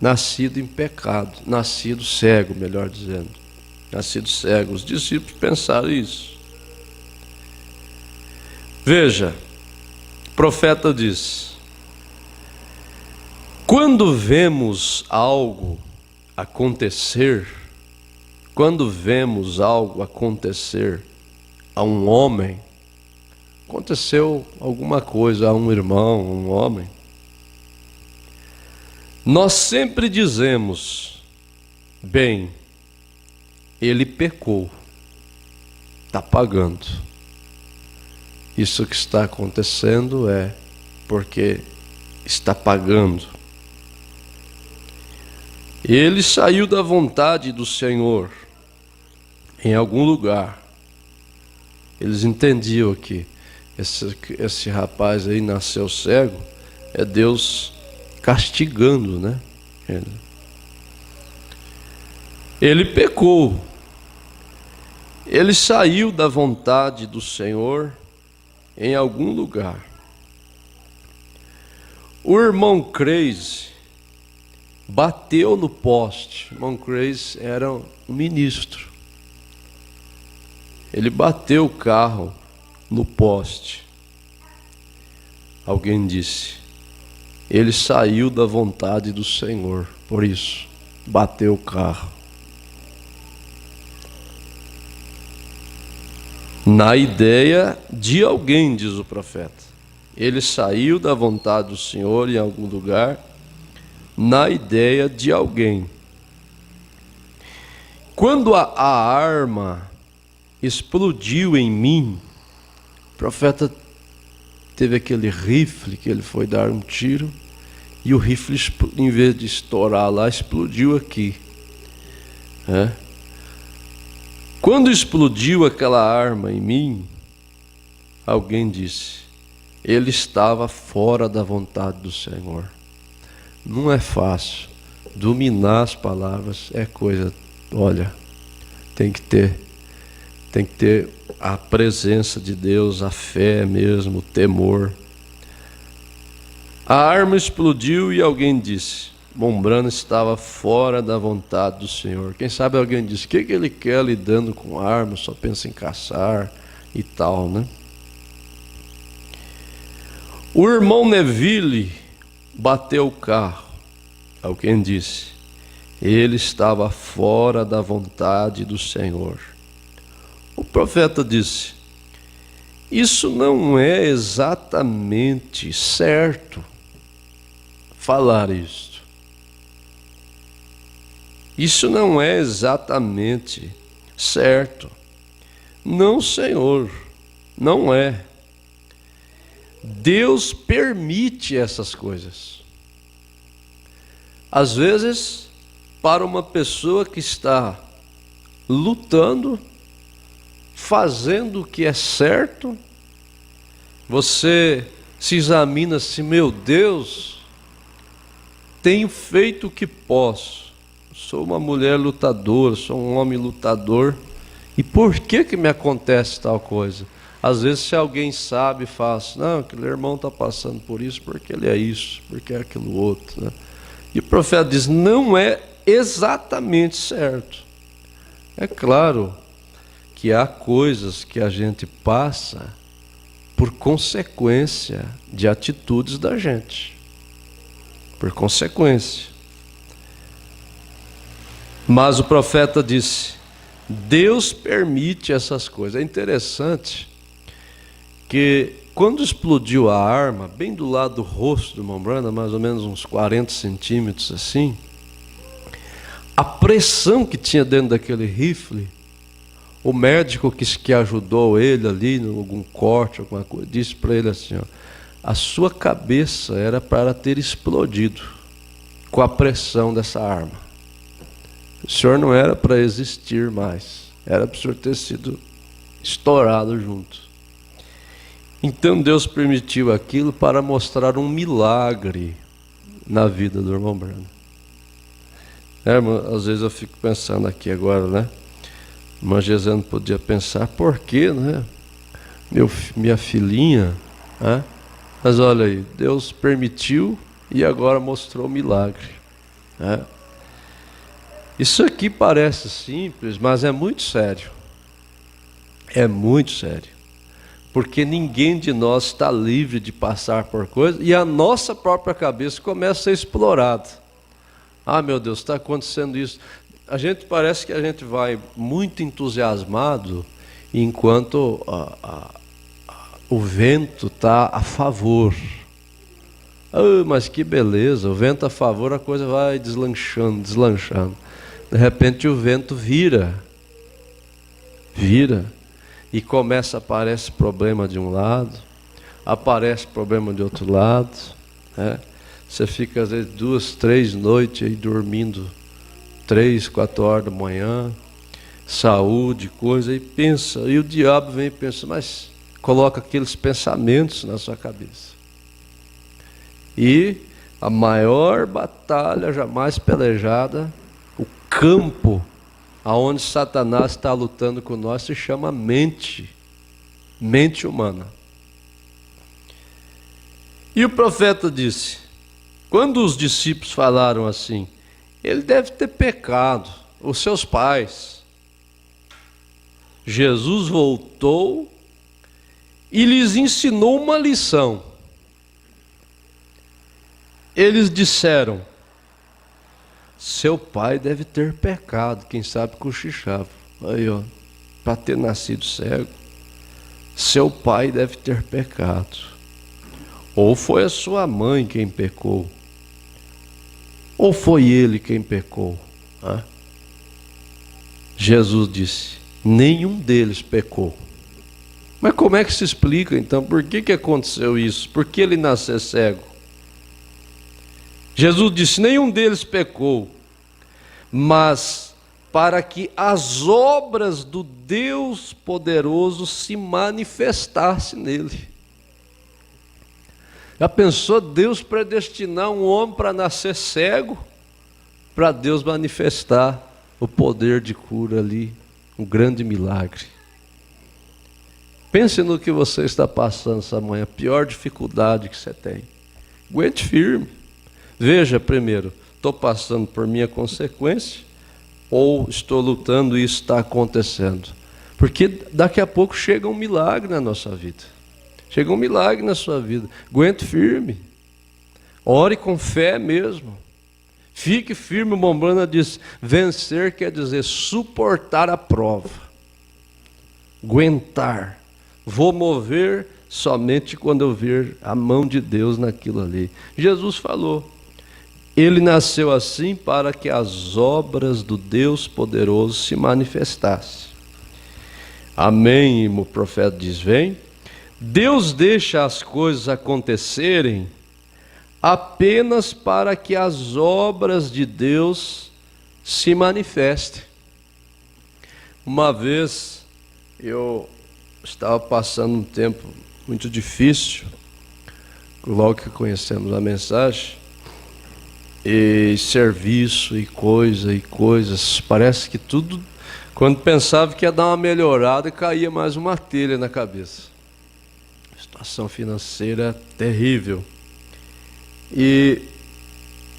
nascido em pecado, nascido cego, melhor dizendo, nascido cego. Os discípulos pensaram isso. Veja, o profeta diz, quando vemos algo acontecer, a um homem, aconteceu alguma coisa a um irmão, um homem, nós sempre dizemos, bem, ele pecou, está pagando. Isso que está acontecendo é porque está pagando. Ele saiu da vontade do Senhor em algum lugar. Eles entendiam que esse rapaz aí nasceu cego, é Deus castigando, né? Ele pecou. Ele saiu da vontade do Senhor em algum lugar. O irmão Crazy bateu no poste. O irmão Crazy era um ministro. Ele bateu o carro no poste. Alguém disse, ele saiu da vontade do Senhor, por isso bateu o carro. Na ideia de alguém, diz o profeta. Ele saiu da vontade do Senhor em algum lugar, na ideia de alguém. Quando a arma explodiu em mim, o profeta teve aquele rifle que ele foi dar um tiro, e o rifle, em vez de estourar lá, explodiu aqui. Quando explodiu aquela arma em mim, alguém disse, ele estava fora da vontade do Senhor. Não é fácil. Dominar as palavras é coisa, olha, tem que ter a presença de Deus, a fé mesmo, o temor. A arma explodiu e alguém disse, Mombrana estava fora da vontade do Senhor. Quem sabe alguém disse, o que ele quer lidando com arma, só pensa em caçar e tal, né? O irmão Neville bateu o carro. Alguém disse, ele estava fora da vontade do Senhor. O profeta disse, isso não é exatamente certo. falar isto. Isso não é exatamente certo. Não, Senhor, não é. Deus permite essas coisas. Às vezes, para uma pessoa que está lutando, fazendo o que é certo, você se examina assim: meu Deus, tenho feito o que posso. Sou uma mulher lutadora, sou um homem lutador. E por que me acontece tal coisa? Às vezes, se alguém sabe, fala assim: não, aquele irmão está passando por isso, porque ele é isso, porque é aquilo outro, né? E o profeta diz: não é exatamente certo. É claro que há coisas que a gente passa por consequência de atitudes da gente. Por consequência. Mas o profeta disse: Deus permite essas coisas. É interessante que quando explodiu a arma, bem do lado do rosto do irmão Branham, mais ou menos uns 40 centímetros assim, a pressão que tinha dentro daquele rifle, o médico que ajudou ele ali, em algum corte, alguma coisa, disse para ele assim: ó, a sua cabeça era para ter explodido com a pressão dessa arma. O senhor não era para existir mais, era para o senhor ter sido estourado junto. Então Deus permitiu aquilo para mostrar um milagre na vida do irmão Branham. Às vezes eu fico pensando aqui agora, né? Irmã Gesana podia pensar: por quê, né? Minha filhinha, né? Mas olha aí, Deus permitiu e agora mostrou o milagre, né? Isso aqui parece simples, mas é muito sério. É muito sério. Porque ninguém de nós está livre de passar por coisas e a nossa própria cabeça começa a ser explorada. Ah, meu Deus, está acontecendo isso. A gente parece que a gente vai muito entusiasmado enquanto o vento está a favor. Ah, mas que beleza, o vento a favor, a coisa vai deslanchando. De repente o vento vira, e aparece problema de um lado, aparece problema de outro lado, né? Você fica às vezes 2, 3 noites aí dormindo 3, 4 horas da manhã, saúde, coisa, e pensa, e o diabo vem e pensa, mas coloca aqueles pensamentos na sua cabeça. E a maior batalha jamais pelejada, o campo aonde Satanás está lutando com nós, se chama mente humana. E o profeta disse, quando os discípulos falaram assim, ele deve ter pecado, os seus pais. Jesus voltou e lhes ensinou uma lição. Eles disseram, seu pai deve ter pecado, quem sabe cochichava. Aí, ó, para ter nascido cego, seu pai deve ter pecado. Ou foi a sua mãe quem pecou, ou foi ele quem pecou. Jesus disse, nenhum deles pecou. Mas como é que se explica então? Por que aconteceu isso? Por que ele nasceu cego? Jesus disse, nenhum deles pecou, mas para que as obras do Deus poderoso se manifestassem nele. Já pensou Deus predestinar um homem para nascer cego? Para Deus manifestar o poder de cura ali, um grande milagre. Pense no que você está passando essa manhã, a pior dificuldade que você tem. Aguente firme. Veja primeiro, estou passando por minha consequência ou estou lutando e isso está acontecendo? Porque daqui a pouco chega um milagre na nossa vida. Chega um milagre na sua vida. Aguente firme. Ore com fé mesmo. Fique firme, o Mombrana diz, vencer quer dizer suportar a prova. Aguentar. Vou mover somente quando eu ver a mão de Deus naquilo ali. Jesus falou, Ele nasceu assim para que as obras do Deus poderoso se manifestassem. Amém, o profeta diz, vem. Deus deixa as coisas acontecerem apenas para que as obras de Deus se manifestem. Uma vez eu estava passando um tempo muito difícil, logo que conhecemos a mensagem, e serviço e coisas, parece que tudo, quando pensava que ia dar uma melhorada, caía mais uma telha na cabeça. Situação financeira terrível. E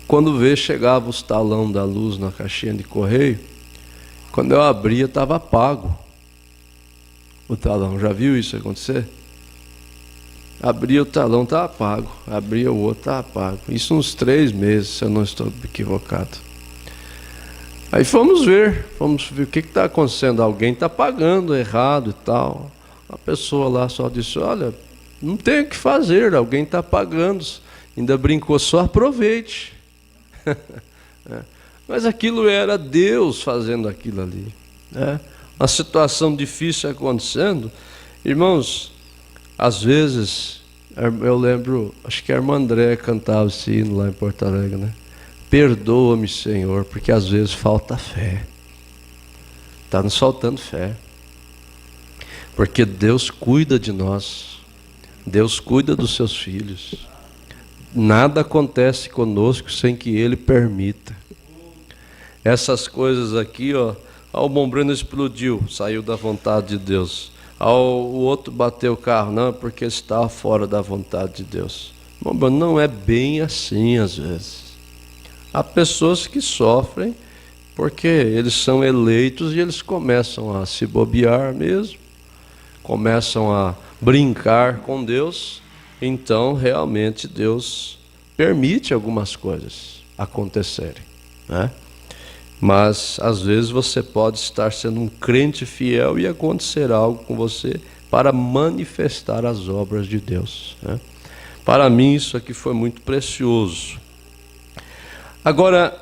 quando veio, chegava os talão da luz na caixinha de correio, quando eu abria estava pago o talão. Já viu isso acontecer? Abria o talão, estava pago. Abria o outro, estava pago. Isso uns 3 meses, se eu não estou equivocado. Aí fomos ver o que está acontecendo. Alguém está pagando errado e tal. A pessoa lá só disse, olha, não tem o que fazer, alguém está pagando. Ainda brincou, só aproveite. Mas aquilo era Deus fazendo aquilo ali. Uma situação difícil acontecendo. Irmãos, às vezes, eu lembro, acho que a irmã André cantava esse hino lá em Porto Alegre, né? Perdoa-me, Senhor, porque às vezes falta fé. Está nos faltando fé. Porque Deus cuida de nós. Deus cuida dos seus filhos. Nada acontece conosco sem que Ele permita. Essas coisas aqui, ó, o bombrino explodiu, saiu da vontade de Deus. O outro bateu o carro, não, porque estava fora da vontade de Deus. Não é bem assim às vezes. Há pessoas que sofrem porque eles são eleitos e eles começam a se bobear mesmo, começam a brincar com Deus, então realmente Deus permite algumas coisas acontecerem, né? Mas às vezes você pode estar sendo um crente fiel e acontecer algo com você para manifestar as obras de Deus, né? Para mim isso aqui foi muito precioso. Agora,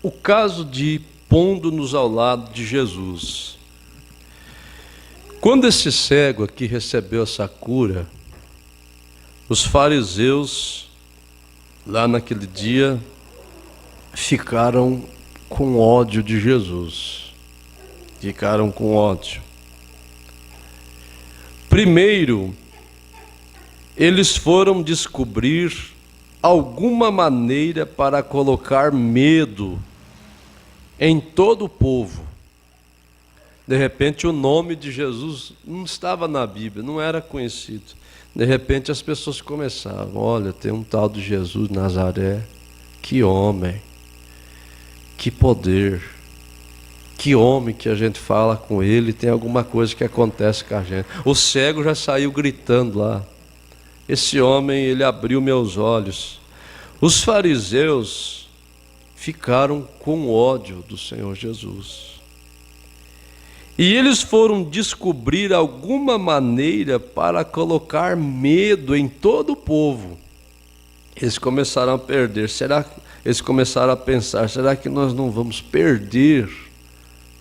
o caso de pondo-nos ao lado de Jesus. Quando esse cego aqui recebeu essa cura, os fariseus lá naquele dia ficaram com ódio de Jesus. Ficaram com ódio. Primeiro, eles foram descobrir alguma maneira para colocar medo em todo o povo. De repente o nome de Jesus não estava na Bíblia, não era conhecido. De repente as pessoas começavam, olha, tem um tal de Jesus de Nazaré, que homem, que poder, que homem que a gente fala com ele, tem alguma coisa que acontece com a gente. O cego já saiu gritando lá, esse homem, ele abriu meus olhos. Os fariseus ficaram com ódio do Senhor Jesus. E eles foram descobrir alguma maneira para colocar medo em todo o povo. Eles começaram a perder. Eles começaram a pensar, será que nós não vamos perder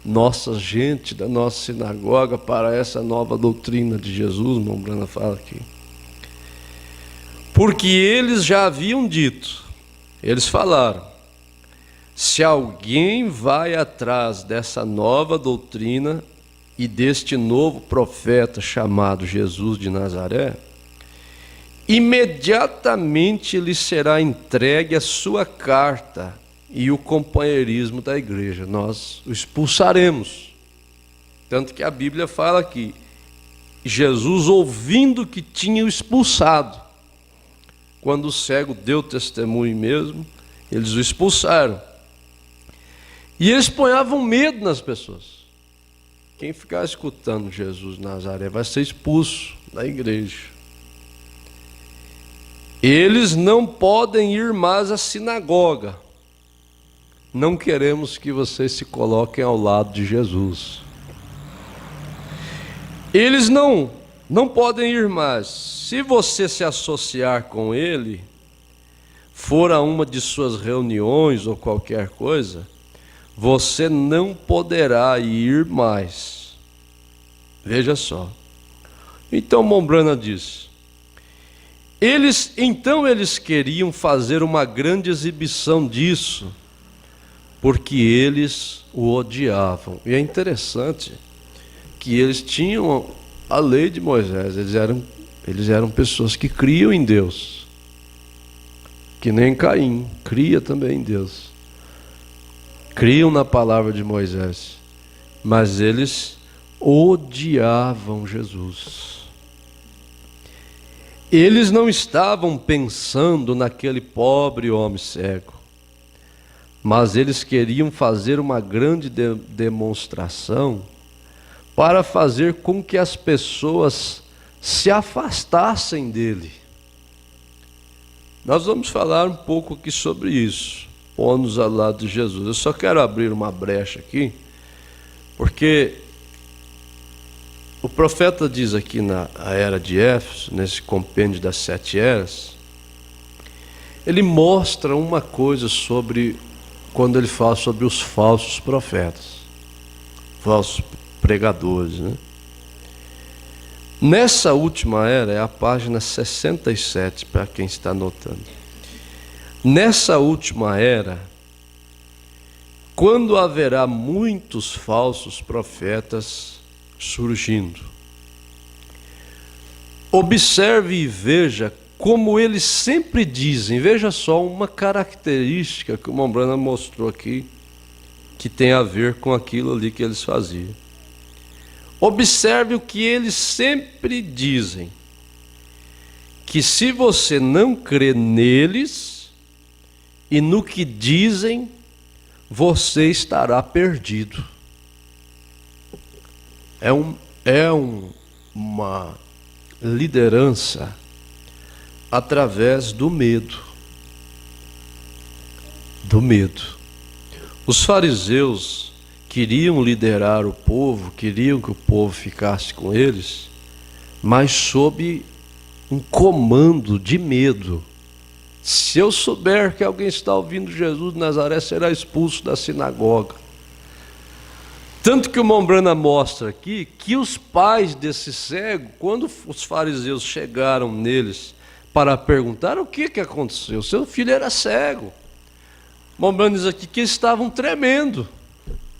nossa gente da nossa sinagoga para essa nova doutrina de Jesus? Mombrana fala aqui. Porque eles já haviam dito, eles falaram, se alguém vai atrás dessa nova doutrina e deste novo profeta chamado Jesus de Nazaré, imediatamente lhe será entregue a sua carta e o companheirismo da igreja. Nós o expulsaremos. Tanto que a Bíblia fala que Jesus, ouvindo que tinha o expulsado, quando o cego deu testemunho mesmo, eles o expulsaram. E eles ponhavam medo nas pessoas. Quem ficar escutando Jesus de Nazaré vai ser expulso da igreja. Eles não podem ir mais à sinagoga. Não queremos que vocês se coloquem ao lado de Jesus. Eles não podem ir mais. Se você se associar com ele, for a uma de suas reuniões ou qualquer coisa, você não poderá ir mais. Veja só. Então Mombrana diz: eles queriam fazer uma grande exibição disso, porque eles o odiavam. E é interessante que eles tinham a lei de Moisés, eles eram pessoas que criam em Deus, que nem Caim, cria também em Deus, criam na palavra de Moisés, mas eles odiavam Jesus. Eles não estavam pensando naquele pobre homem cego, mas eles queriam fazer uma grande demonstração para fazer com que as pessoas se afastassem dele. Nós vamos falar um pouco aqui sobre isso, pondo-nos ao lado de Jesus. Eu só quero abrir uma brecha aqui, porque o profeta diz aqui na era de Éfeso, nesse compêndio das 7 eras, ele mostra uma coisa sobre, quando ele fala sobre os falsos profetas, falsos pregadores, né? Nessa última era, é a página 67, para quem está anotando. Nessa última era, quando haverá muitos falsos profetas surgindo, observe e veja como eles sempre dizem. Veja só uma característica que o Mombrana mostrou aqui, que tem a ver com aquilo ali que eles faziam. Observe o que eles sempre dizem: que se você não crê neles e no que dizem, você estará perdido. Uma liderança através do medo. Do medo. Os fariseus queriam liderar o povo, queriam que o povo ficasse com eles, mas sob um comando de medo. Se eu souber que alguém está ouvindo Jesus de Nazaré, será expulso da sinagoga. Tanto que o Mombrana mostra aqui que os pais desse cego, quando os fariseus chegaram neles para perguntar o que aconteceu, seu filho era cego. Mombrana diz aqui que eles estavam tremendo.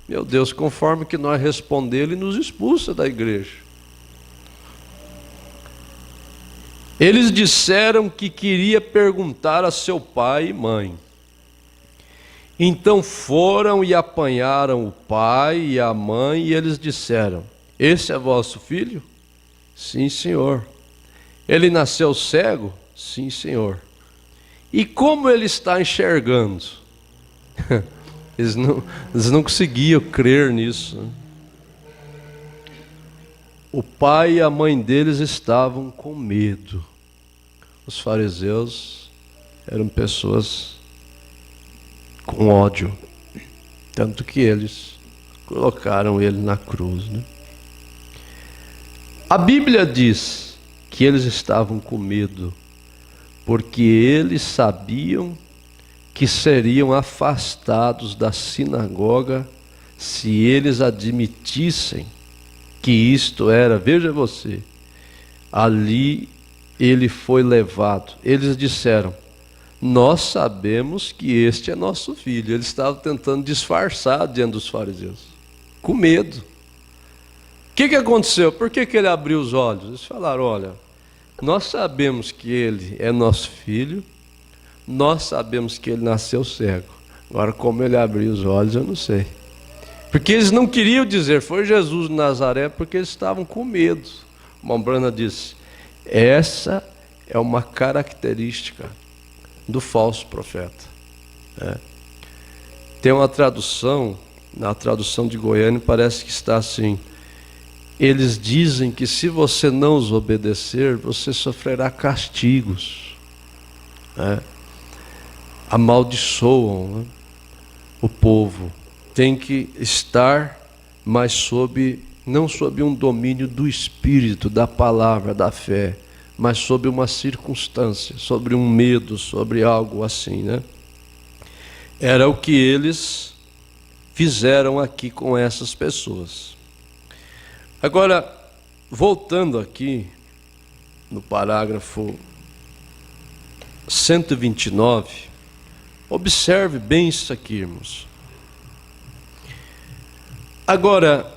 Meu Deus, conforme que nós respondemos, ele nos expulsa da igreja. Eles disseram que queria perguntar a seu pai e mãe. Então foram e apanharam o pai e a mãe, e eles disseram: esse é vosso filho? Sim, senhor. Ele nasceu cego? Sim, senhor. E como ele está enxergando? Eles não conseguiam crer nisso. O pai e a mãe deles estavam com medo. Os fariseus eram pessoas com ódio, tanto que eles colocaram ele na cruz, né? A Bíblia diz que eles estavam com medo, porque eles sabiam que seriam afastados da sinagoga se eles admitissem que isto era, veja você, ali ele foi levado. Eles disseram: nós sabemos que este é nosso filho. Eles estavam tentando disfarçar diante dos fariseus, com medo. O que aconteceu? Por que ele abriu os olhos? Eles falaram: olha, nós sabemos que ele é nosso filho, nós sabemos que ele nasceu cego. Agora, como ele abriu os olhos, eu não sei. Porque eles não queriam dizer foi Jesus de Nazaré, porque eles estavam com medo. Mombrana disse: essa é uma característica do falso profeta. Tem uma tradução, na tradução de Goiânia, parece que está assim: eles dizem que se você não os obedecer, você sofrerá castigos. Amaldiçoam, né? O povo tem que estar mais não sob um domínio do Espírito, da palavra, da fé, mas sobre uma circunstância, sobre um medo, sobre algo assim, né? Era o que eles fizeram aqui com essas pessoas. Agora, voltando aqui no parágrafo 129, observe bem isso aqui, irmãos. Agora,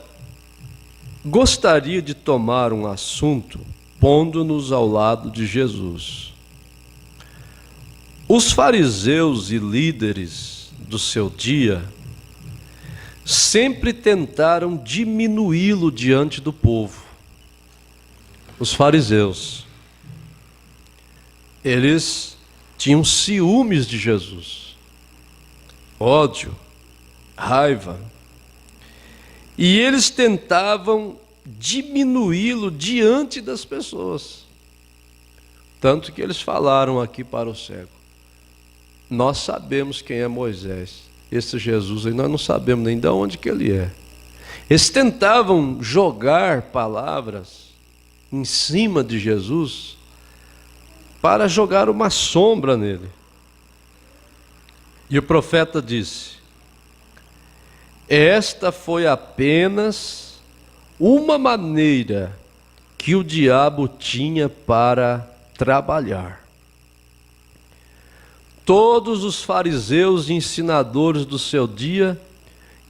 gostaria de tomar um assunto pondo-nos ao lado de Jesus. Os fariseus e líderes do seu dia sempre tentaram diminuí-lo diante do povo. Os fariseus, eles tinham ciúmes de Jesus, ódio, raiva, e eles tentavam diminuí-lo diante das pessoas. Tanto que eles falaram aqui para o cego: nós sabemos quem é Moisés, esse Jesus aí nós não sabemos nem de onde que ele é. Eles tentavam jogar palavras em cima de Jesus para jogar uma sombra nele. E o profeta disse: esta foi apenas uma maneira que o diabo tinha para trabalhar. Todos os fariseus e ensinadores do seu dia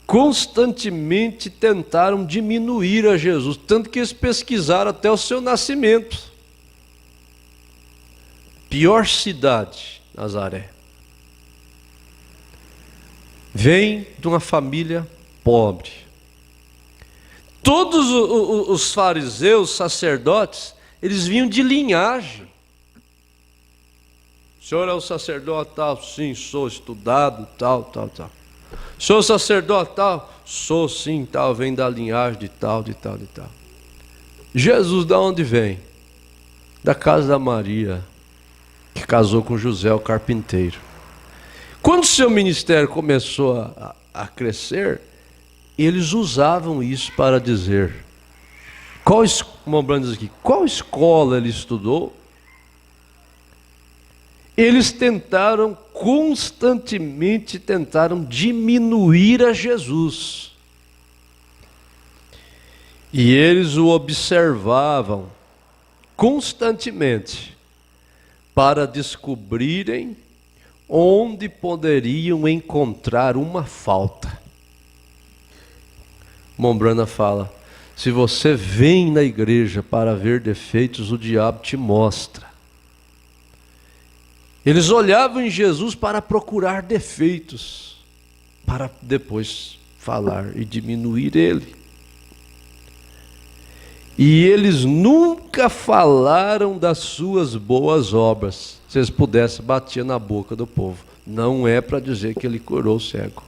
constantemente tentaram diminuir a Jesus, tanto que eles pesquisaram até o seu nascimento. Pior cidade, Nazaré. Vem de uma família pobre. Todos os fariseus, sacerdotes, eles vinham de linhagem. O senhor é o sacerdote tal? Sim, sou, estudado, tal. O senhor é o sacerdote tal? Sou, sim, tal, vem da linhagem de tal. Jesus, da onde vem? Da casa da Maria, que casou com José, o carpinteiro. Quando o seu ministério começou a crescer, eles usavam isso para dizer, qual escola ele estudou? Eles constantemente tentaram diminuir a Jesus. E eles o observavam constantemente para descobrirem onde poderiam encontrar uma falta. Mombrana fala: se você vem na igreja para ver defeitos, o diabo te mostra. Eles olhavam em Jesus para procurar defeitos, para depois falar e diminuir ele. E eles nunca falaram das suas boas obras. Se eles pudessem, batia na boca do povo. Não é para dizer que ele curou o cego.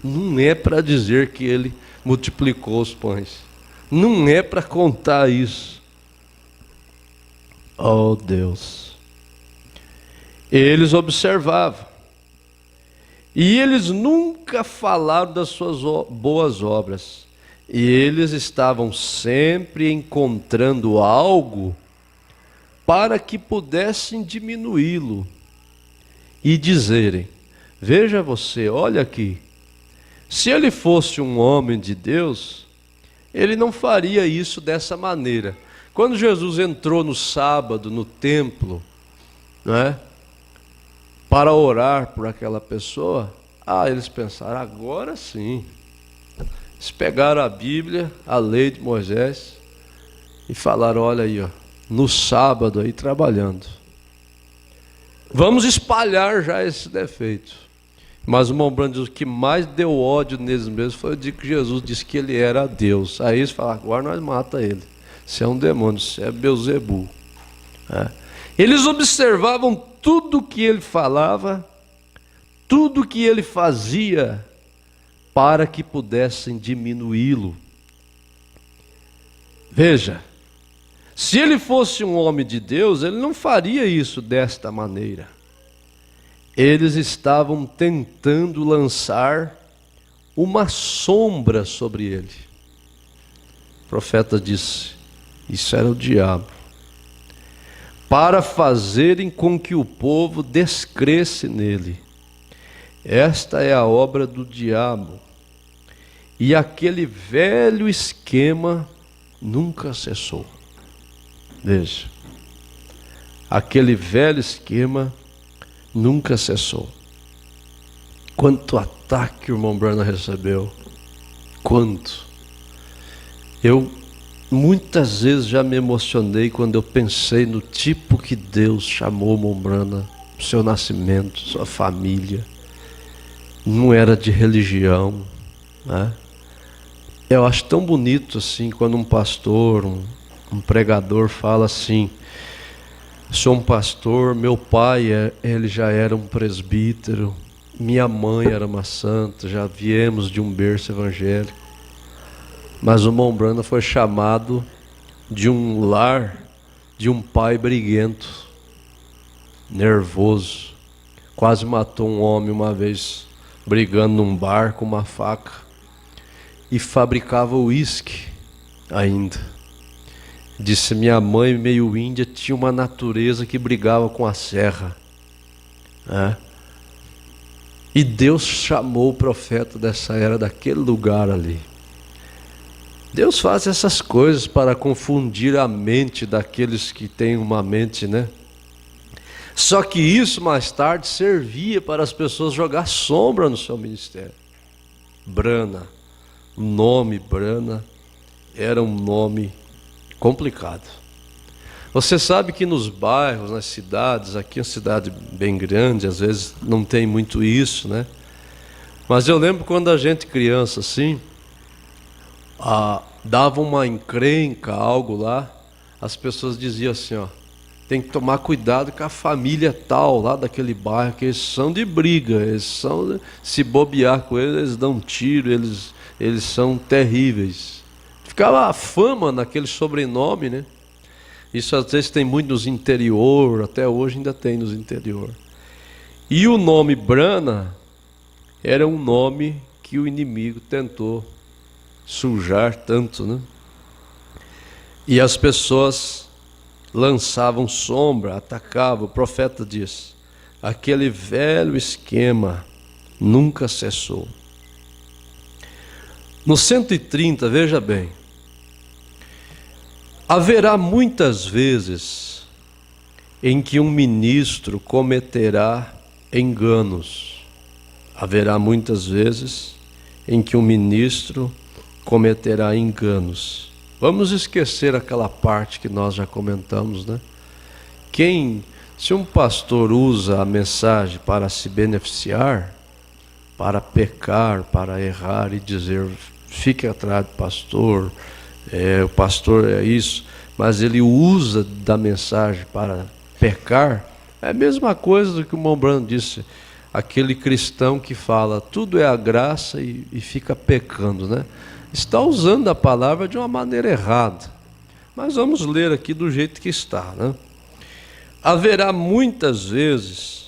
Não é para dizer que ele multiplicou os pães. Não é para contar isso. Oh Deus! Eles observavam. E eles nunca falaram das suas boas obras. E eles estavam sempre encontrando algo para que pudessem diminuí-lo e dizerem: veja você, olha aqui, se ele fosse um homem de Deus, ele não faria isso dessa maneira. Quando Jesus entrou no sábado no templo, não é, para orar por aquela pessoa, eles pensaram: agora sim. Eles pegaram a Bíblia, a lei de Moisés, e falaram: olha aí, ó, no sábado aí trabalhando. Vamos espalhar já esse defeito. Mas o Mombrano diz: o que mais deu ódio neles mesmos foi o dia que Jesus disse que ele era Deus. Aí eles falaram: agora nós mata ele. Você é um demônio, você é Belzebu. Eles observavam tudo que ele falava, tudo que ele fazia, para que pudessem diminuí-lo. Veja, se ele fosse um homem de Deus, ele não faria isso desta maneira. Eles estavam tentando lançar uma sombra sobre ele. O profeta disse: isso era o diabo. para fazerem com que o povo descresse nele. Esta é a obra do diabo. E aquele velho esquema nunca cessou. Veja, aquele velho esquema nunca cessou. Quanto ataque o irmão Branham recebeu. Quanto. Eu muitas vezes já me emocionei quando eu pensei no tipo que Deus chamou o irmão Branham, seu nascimento, sua família. Não era de religião, né? Eu acho tão bonito assim quando um pastor, um pregador fala assim: sou um pastor, meu pai ele já era um presbítero, minha mãe era uma santa, já viemos de um berço evangélico. Mas o irmão Branham foi chamado de um lar de um pai briguento, nervoso, quase matou um homem uma vez brigando num bar com uma faca, e fabricava uísque ainda. Disse: minha mãe, meio índia, tinha uma natureza que brigava com a serra, né? E Deus chamou o profeta dessa era, daquele lugar ali. Deus faz essas coisas para confundir a mente daqueles que têm uma mente, né? Só que isso mais tarde servia para as pessoas jogar sombra no seu ministério. Brana, o nome Brana era um nome complicado. Você sabe que nos bairros, nas cidades, aqui é uma cidade bem grande, às vezes não tem muito isso, né? Mas eu lembro quando a gente criança assim, dava uma encrenca, algo lá, as pessoas diziam assim, ó: tem que tomar cuidado com a família tal, lá daquele bairro, que eles são de briga, eles são, se bobear com eles, eles dão um tiro, eles são terríveis. Ficava a fama naquele sobrenome, né? Isso às vezes tem muito nos interior, até hoje ainda tem nos interior. E o nome Brana era um nome que o inimigo tentou sujar tanto, né? E as pessoas lançavam sombra, atacavam. O profeta diz: aquele velho esquema nunca cessou. No 130, veja bem, haverá muitas vezes em que um ministro cometerá enganos. Haverá muitas vezes em que um ministro cometerá enganos. Vamos esquecer aquela parte que nós já comentamos, né? Se um pastor usa a mensagem para se beneficiar, para pecar, para errar e dizer: fique atrás do pastor, o pastor é isso, mas ele usa da mensagem para pecar, é a mesma coisa do que o irmão Branham disse, aquele cristão que fala tudo é a graça e fica pecando, né? Está usando a palavra de uma maneira errada. Mas vamos ler aqui do jeito que está, né? Haverá muitas vezes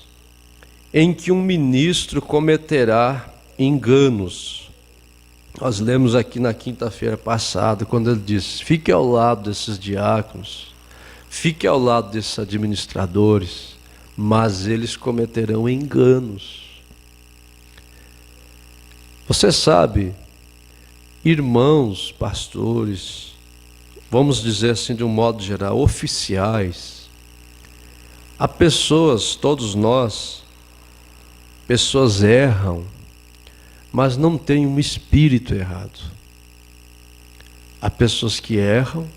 em que um ministro cometerá enganos. Nós lemos aqui na quinta-feira passada, quando ele disse: fique ao lado desses diáconos, fique ao lado desses administradores, mas eles cometerão enganos. Você sabe, irmãos, pastores, vamos dizer assim de um modo geral, oficiais, há pessoas, todos nós, pessoas erram, mas não têm um espírito errado. Há pessoas que erram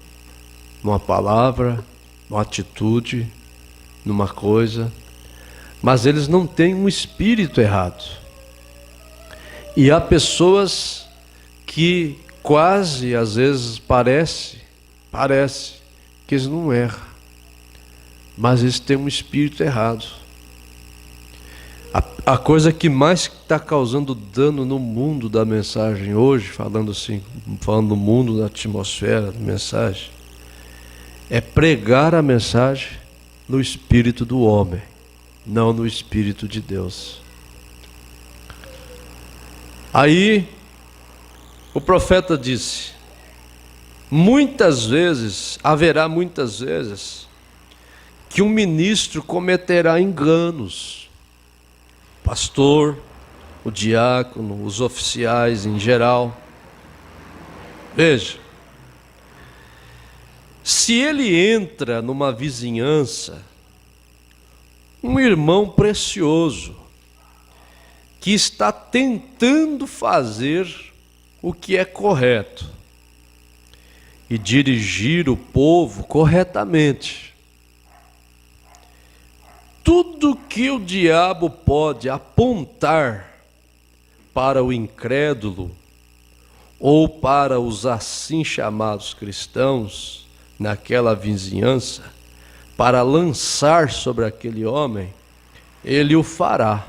numa palavra, numa atitude, numa coisa, mas eles não têm um espírito errado. E há pessoas que quase, às vezes, parece que eles não erram, mas eles têm um espírito errado. A coisa que mais está causando dano no mundo da mensagem hoje, falando do mundo, da atmosfera da mensagem, é pregar a mensagem no espírito do homem, não no espírito de Deus. Aí o profeta disse: haverá muitas vezes que um ministro cometerá enganos. O pastor, o diácono, os oficiais em geral. Veja, se ele entra numa vizinhança, um irmão precioso, que está tentando fazer o que é correto e dirigir o povo corretamente, tudo que o diabo pode apontar para o incrédulo ou para os assim chamados cristãos naquela vizinhança, para lançar sobre aquele homem, ele o fará.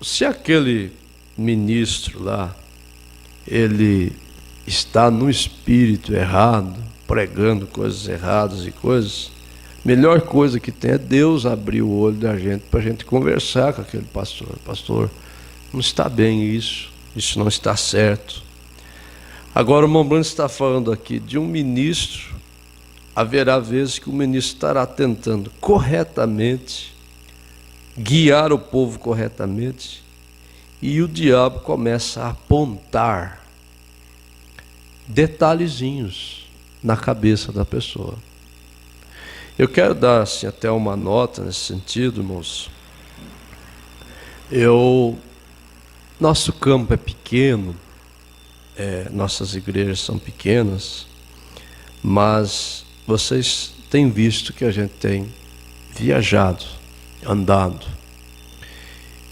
Se aquele ministro lá, ele está no espírito errado, pregando coisas erradas e coisas, melhor coisa que tem é Deus abrir o olho da gente para a gente conversar com aquele pastor. Pastor, não está bem isso não está certo. Agora o irmão Branco está falando aqui de um ministro. Haverá vezes que o ministro estará tentando corretamente guiar o povo corretamente e o diabo começa a apontar detalhezinhos na cabeça da pessoa. Eu quero dar assim, até uma nota nesse sentido, irmãos. Nosso campo é pequeno, nossas igrejas são pequenas, mas vocês têm visto que a gente tem viajado, andado.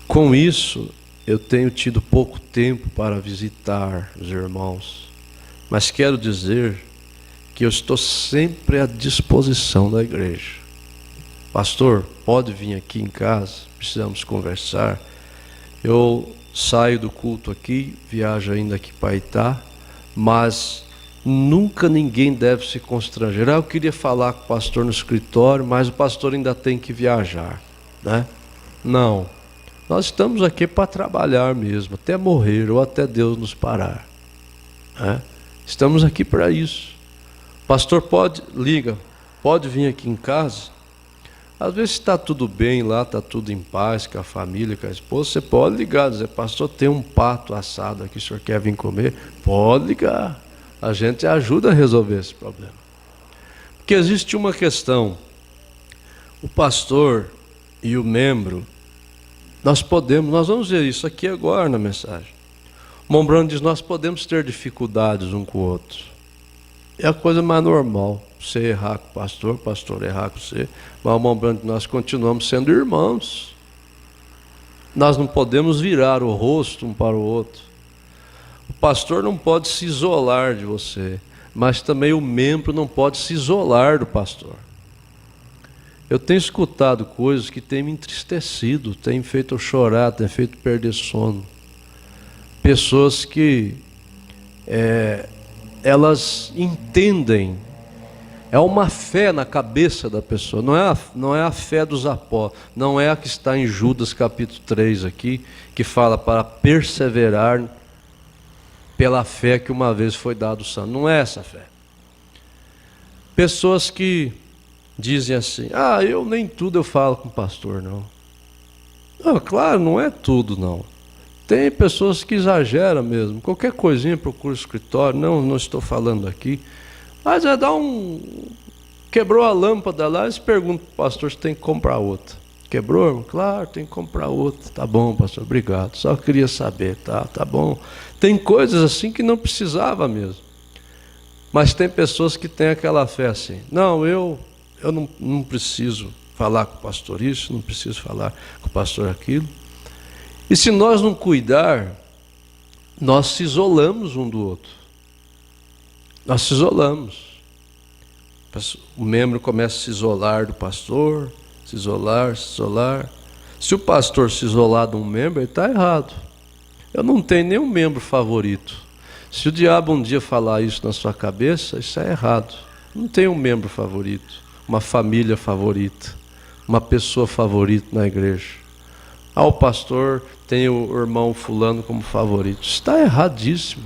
Com isso, eu tenho tido pouco tempo para visitar os irmãos, mas quero dizer que eu estou sempre à disposição da igreja. Pastor, pode vir aqui em casa, precisamos conversar. Eu saio do culto aqui, viajo ainda aqui para Itá, mas nunca ninguém deve se constranger. Eu queria falar com o pastor no escritório, mas o pastor ainda tem que viajar, né? Não, nós estamos aqui para trabalhar mesmo, até morrer ou até Deus nos parar, né? Estamos aqui para isso. Pastor, pode vir aqui em casa. Às vezes está tudo bem lá, está tudo em paz com a família, com a esposa, você pode ligar, dizer, pastor, tem um pato assado aqui, o senhor quer vir comer? Pode ligar, a gente ajuda a resolver esse problema. Porque existe uma questão, o pastor e o membro, nós vamos ver isso aqui agora na mensagem. O irmão Bruno diz, nós podemos ter dificuldades um com o outro, é a coisa mais normal. Você errar com o pastor errar com você, mas o irmão Branco, nós continuamos sendo irmãos. Nós não podemos virar o rosto um para o outro. O pastor não pode se isolar de você, mas também o membro não pode se isolar do pastor. Eu tenho escutado coisas que têm me entristecido, têm feito eu chorar, têm feito perder sono. Pessoas que elas entendem. É uma fé na cabeça da pessoa, não é a fé dos apóstolos, não é a que está em Judas capítulo 3 aqui, que fala para perseverar pela fé que uma vez foi dado o santo. Não é essa fé. Pessoas que dizem assim, eu nem tudo eu falo com o pastor, não. Não, claro, não é tudo, não. Tem pessoas que exageram mesmo, qualquer coisinha procura o escritório, não estou falando aqui. Mas quebrou a lâmpada lá, eles perguntam para o pastor se tem que comprar outra. Quebrou, irmão? Claro, tem que comprar outra. Tá bom, pastor, obrigado. Só queria saber, tá bom. Tem coisas assim que não precisava mesmo. Mas tem pessoas que têm aquela fé assim. Não, eu não preciso falar com o pastor isso, não preciso falar com o pastor aquilo. E se nós não cuidar, nós se isolamos um do outro. Nós se isolamos. O membro começa a se isolar do pastor, se isolar. Se o pastor se isolar de um membro, ele está errado. Eu não tenho nenhum membro favorito. Se o diabo um dia falar isso na sua cabeça, isso é errado. Não tem um membro favorito, uma família favorita, uma pessoa favorita na igreja. O pastor tem o irmão fulano como favorito. Isso está erradíssimo.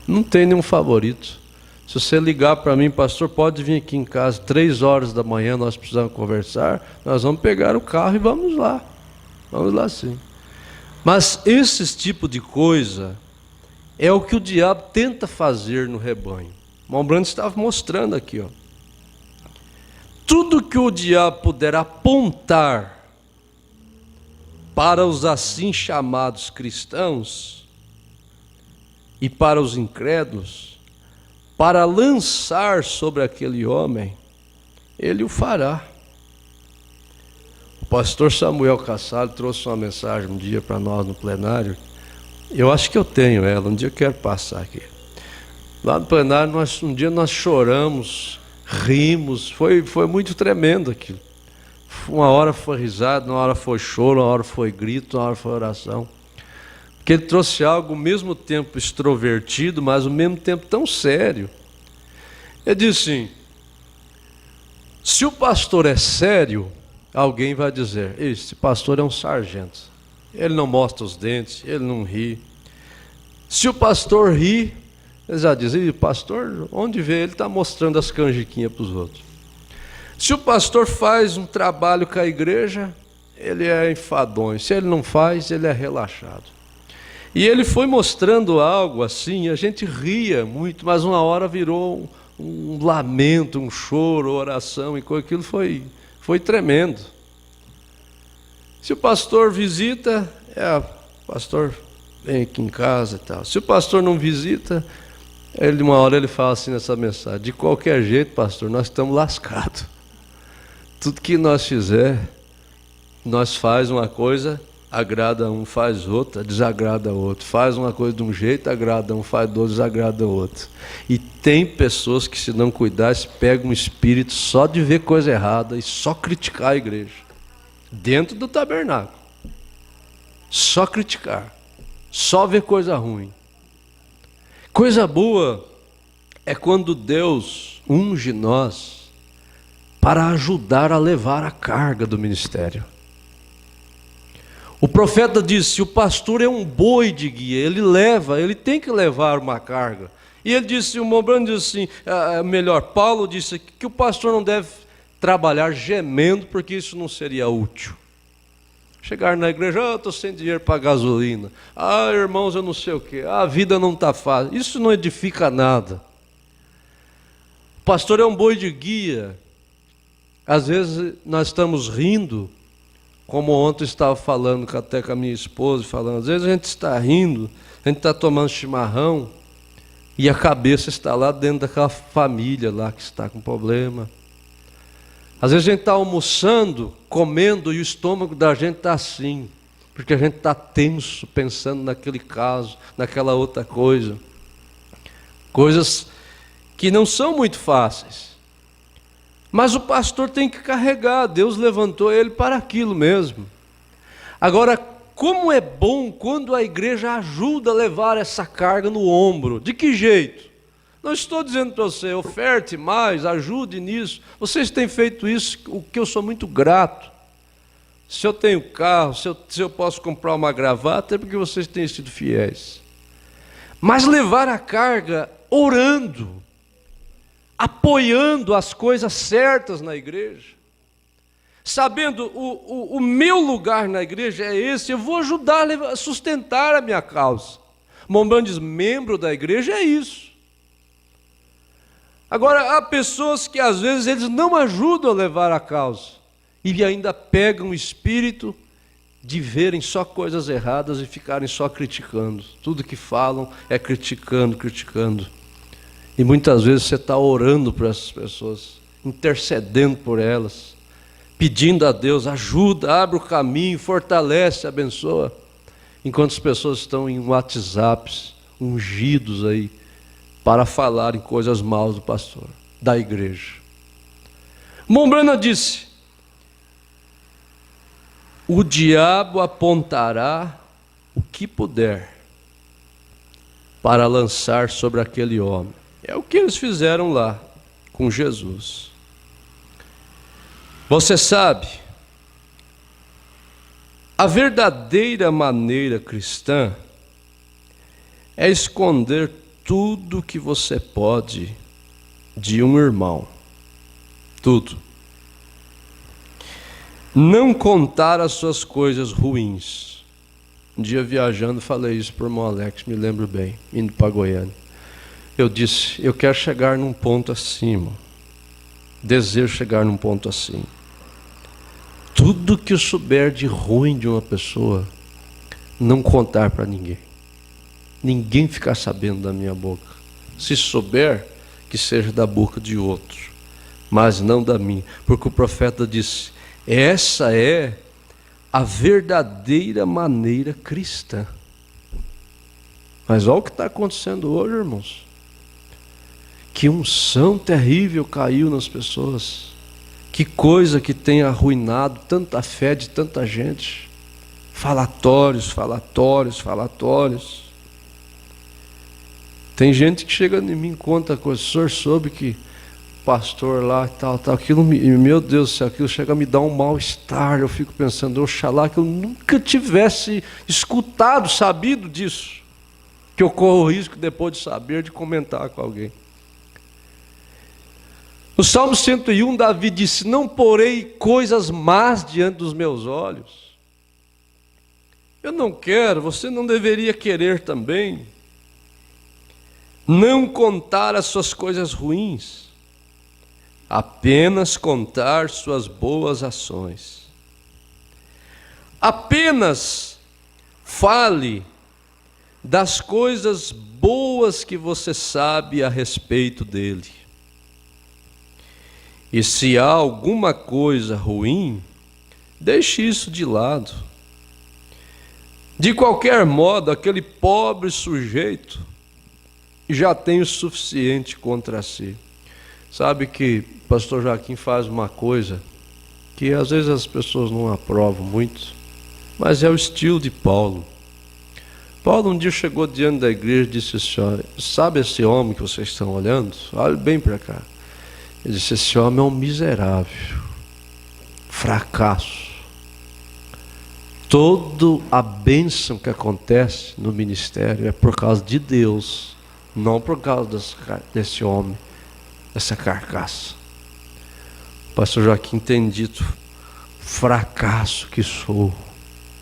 Não tem nenhum favorito. Se você ligar para mim, pastor, pode vir aqui em casa 3 horas da manhã, nós precisamos conversar, nós vamos pegar o carro e vamos lá. Vamos lá sim. Mas esse tipo de coisa é o que o diabo tenta fazer no rebanho. O irmão Brando estava mostrando aqui, ó. Tudo que o diabo puder apontar para os assim chamados cristãos e para os incrédulos, para lançar sobre aquele homem, ele o fará. O pastor Samuel Cassalho trouxe uma mensagem um dia para nós no plenário. Eu acho que eu tenho ela, um dia eu quero passar aqui. Lá no plenário, um dia nós choramos, rimos, foi muito tremendo aquilo. Uma hora foi risada, uma hora foi choro, uma hora foi grito, uma hora foi oração. Porque ele trouxe algo ao mesmo tempo extrovertido, mas ao mesmo tempo tão sério. Ele disse assim: se o pastor é sério, alguém vai dizer, esse pastor é um sargento. Ele não mostra os dentes, ele não ri. Se o pastor ri, ele já diz, e pastor, onde vê, ele está mostrando as canjiquinhas para os outros. Se o pastor faz um trabalho com a igreja, ele é enfadonho. Se ele não faz, ele é relaxado. E ele foi mostrando algo assim, a gente ria muito, mas uma hora virou um lamento, um choro, oração, e aquilo foi tremendo. Se o pastor visita, pastor, vem aqui em casa e tal. Se o pastor não visita, uma hora ele fala assim nessa mensagem, de qualquer jeito, pastor, nós estamos lascados. Tudo que nós fizer, nós faz uma coisa, agrada um, faz outra, desagrada outro. Faz uma coisa de um jeito, agrada um, faz do outro, desagrada outro. E tem pessoas que, se não cuidar, se pegam um espírito só de ver coisa errada e só criticar a igreja. Dentro do tabernáculo. Só criticar. Só ver coisa ruim. Coisa boa é quando Deus unge nós para ajudar a levar a carga do ministério. O profeta disse, o pastor é um boi de guia, ele tem que levar uma carga. E ele disse, o Mombrano disse assim, Paulo disse que o pastor não deve trabalhar gemendo, porque isso não seria útil. Chegar na igreja, eu estou sem dinheiro para gasolina. Irmãos, eu não sei o quê. A vida não está fácil. Isso não edifica nada. O pastor é um boi de guia. Às vezes nós estamos rindo, como ontem estava falando até com a minha esposa, às vezes a gente está rindo, a gente está tomando chimarrão, e a cabeça está lá dentro daquela família lá que está com problema. Às vezes a gente está almoçando, comendo, e o estômago da gente está assim, porque a gente está tenso, pensando naquele caso, naquela outra coisa. Coisas que não são muito fáceis. Mas o pastor tem que carregar, Deus levantou ele para aquilo mesmo. Agora, como é bom quando a igreja ajuda a levar essa carga no ombro. De que jeito? Não estou dizendo para você, oferte mais, ajude nisso. Vocês têm feito isso, o que eu sou muito grato. Se eu tenho carro, se eu posso comprar uma gravata, é porque vocês têm sido fiéis. Mas levar a carga orando, apoiando as coisas certas na igreja, sabendo o meu lugar na igreja é esse, eu vou ajudar a sustentar a minha causa. Mombrano diz, membro da igreja é isso. Agora, há pessoas que às vezes eles não ajudam a levar a causa, e ainda pegam o espírito de verem só coisas erradas e ficarem só criticando. Tudo que falam é criticando. E muitas vezes você está orando por essas pessoas, intercedendo por elas, pedindo a Deus, ajuda, abre o caminho, fortalece, abençoa. Enquanto as pessoas estão em WhatsApps, ungidos aí, para falarem coisas maus do pastor, da igreja. Mombrana disse, o diabo apontará o que puder para lançar sobre aquele homem. É o que eles fizeram lá com Jesus. Você sabe, a verdadeira maneira cristã é esconder tudo que você pode de um irmão. Tudo. Não contar as suas coisas ruins. Um dia viajando, falei isso para o irmão Alex, me lembro bem, indo para Goiânia. Eu disse, eu quero chegar num ponto acima. Desejo chegar num ponto assim. Tudo que eu souber de ruim de uma pessoa, não contar para ninguém. Ninguém ficar sabendo da minha boca. Se souber, que seja da boca de outro, mas não da minha. Porque o profeta disse, essa é a verdadeira maneira cristã. Mas olha o que está acontecendo hoje, irmãos. Que unção terrível caiu nas pessoas. Que coisa que tem arruinado tanta fé de tanta gente. Falatórios, falatórios, falatórios. Tem gente que chega em mim e conta coisa. O senhor soube que pastor lá, tal, aquilo, meu Deus do céu, aquilo chega a me dar um mal-estar. Eu fico pensando, oxalá que eu nunca tivesse escutado, sabido disso, que eu corro o risco depois de saber, de comentar com alguém. No Salmo 101, Davi disse, não porei coisas más diante dos meus olhos. Eu não quero, você não deveria querer também. Não contar as suas coisas ruins, apenas contar suas boas ações. Apenas fale das coisas boas que você sabe a respeito dele. E se há alguma coisa ruim, deixe isso de lado. De qualquer modo, aquele pobre sujeito já tem o suficiente contra si. Sabe que o pastor Joaquim faz uma coisa que às vezes as pessoas não aprovam muito, mas é o estilo de Paulo. Paulo um dia chegou diante da igreja e disse assim, sabe esse homem que vocês estão olhando? Olhe bem para cá. Ele disse, esse homem é um miserável, fracasso. Toda a bênção que acontece no ministério é por causa de Deus, não por causa desse homem, dessa carcaça. O pastor Joaquim tem dito, fracasso que sou,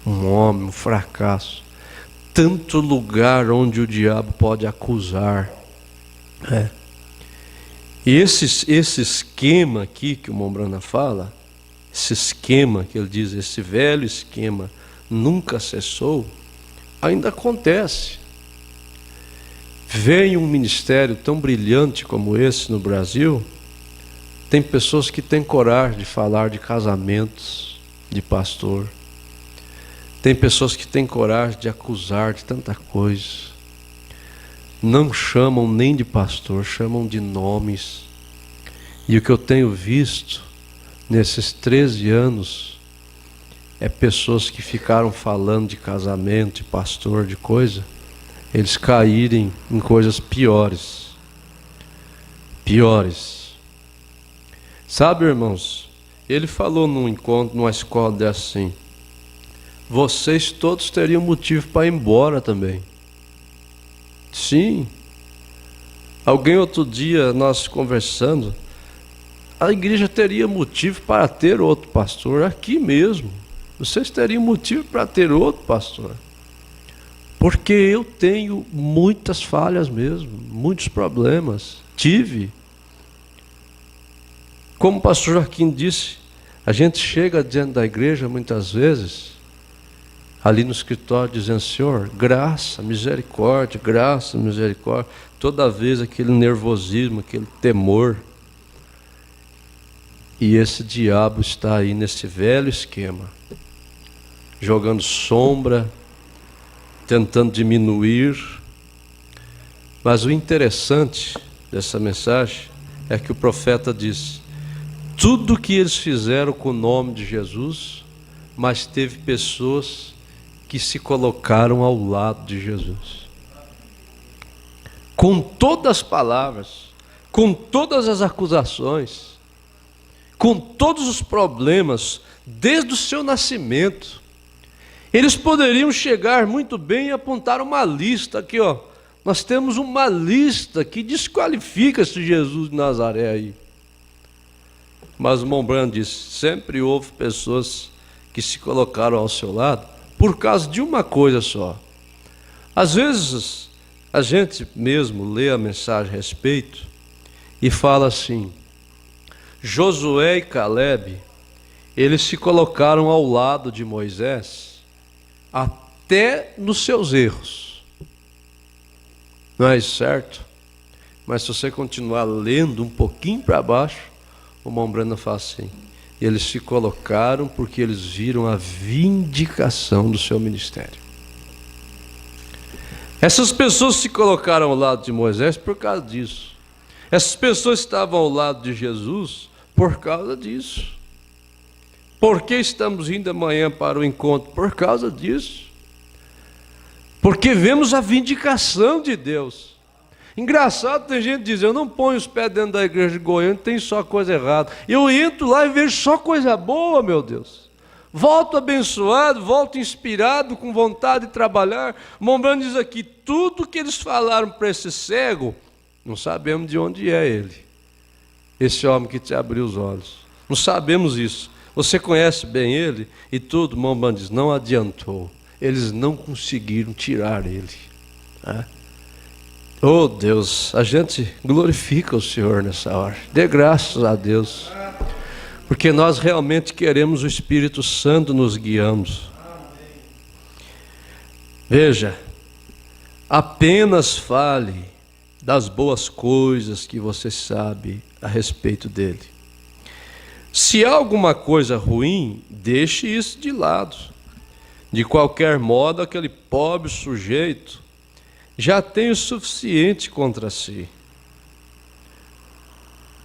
um homem, um fracasso. Tanto lugar onde o diabo pode acusar. E esse esquema aqui que o Mombrana fala, esse esquema que ele diz, esse velho esquema, nunca cessou, ainda acontece. Vem um ministério tão brilhante como esse no Brasil, tem pessoas que têm coragem de falar de casamentos de pastor, tem pessoas que têm coragem de acusar de tanta coisa, não chamam nem de pastor, chamam de nomes. E o que eu tenho visto nesses 13 anos é pessoas que ficaram falando de casamento, de pastor, de coisa, eles caírem em coisas piores. Piores. Sabe, irmãos, ele falou num encontro, numa escola dessa assim, vocês todos teriam motivo para ir embora também. Sim. Alguém outro dia, nós conversando, a igreja teria motivo para ter outro pastor aqui mesmo. Vocês teriam motivo para ter outro pastor. Porque eu tenho muitas falhas mesmo, muitos problemas. Tive. Como o pastor Joaquim disse, a gente chega diante da igreja muitas vezes, ali no escritório dizendo, Senhor, graça, misericórdia, graça, misericórdia. Toda vez aquele nervosismo, aquele temor. E esse diabo está aí nesse velho esquema, jogando sombra, tentando diminuir. Mas o interessante dessa mensagem é que o profeta diz, tudo que eles fizeram com o nome de Jesus, mas teve pessoas que se colocaram ao lado de Jesus. Com todas as palavras, com todas as acusações, com todos os problemas, desde o seu nascimento, eles poderiam chegar muito bem e apontar uma lista aqui, ó. Nós temos uma lista que desqualifica esse Jesus de Nazaré aí. Mas o Montbran disse, sempre houve pessoas que se colocaram ao seu lado por causa de uma coisa só. Às vezes, a gente mesmo lê a mensagem a respeito e fala assim, Josué e Calebe, eles se colocaram ao lado de Moisés até nos seus erros. Não é isso certo? Mas se você continuar lendo um pouquinho para baixo, o Montbran fala assim, eles se colocaram porque eles viram a vindicação do seu ministério. Essas pessoas se colocaram ao lado de Moisés por causa disso. Essas pessoas estavam ao lado de Jesus por causa disso. Por que estamos indo amanhã para o encontro? Por causa disso. Porque vemos a vindicação de Deus. Engraçado, tem gente que diz, eu não ponho os pés dentro da igreja de Goiânia, tem só coisa errada. Eu entro lá e vejo só coisa boa, meu Deus. Volto abençoado, volto inspirado, com vontade de trabalhar. Montbran diz aqui, tudo que eles falaram para esse cego, não sabemos de onde é ele. Esse homem que te abriu os olhos. Não sabemos isso. Você conhece bem ele? E tudo, Montbran diz, não adiantou. Eles não conseguiram tirar ele. Oh Deus, a gente glorifica o Senhor nessa hora. Dê graças a Deus. Porque nós realmente queremos o Espírito Santo nos guiando. Veja, apenas fale das boas coisas que você sabe a respeito dele. Se há alguma coisa ruim, deixe isso de lado. De qualquer modo, aquele pobre sujeito já tem o suficiente contra si.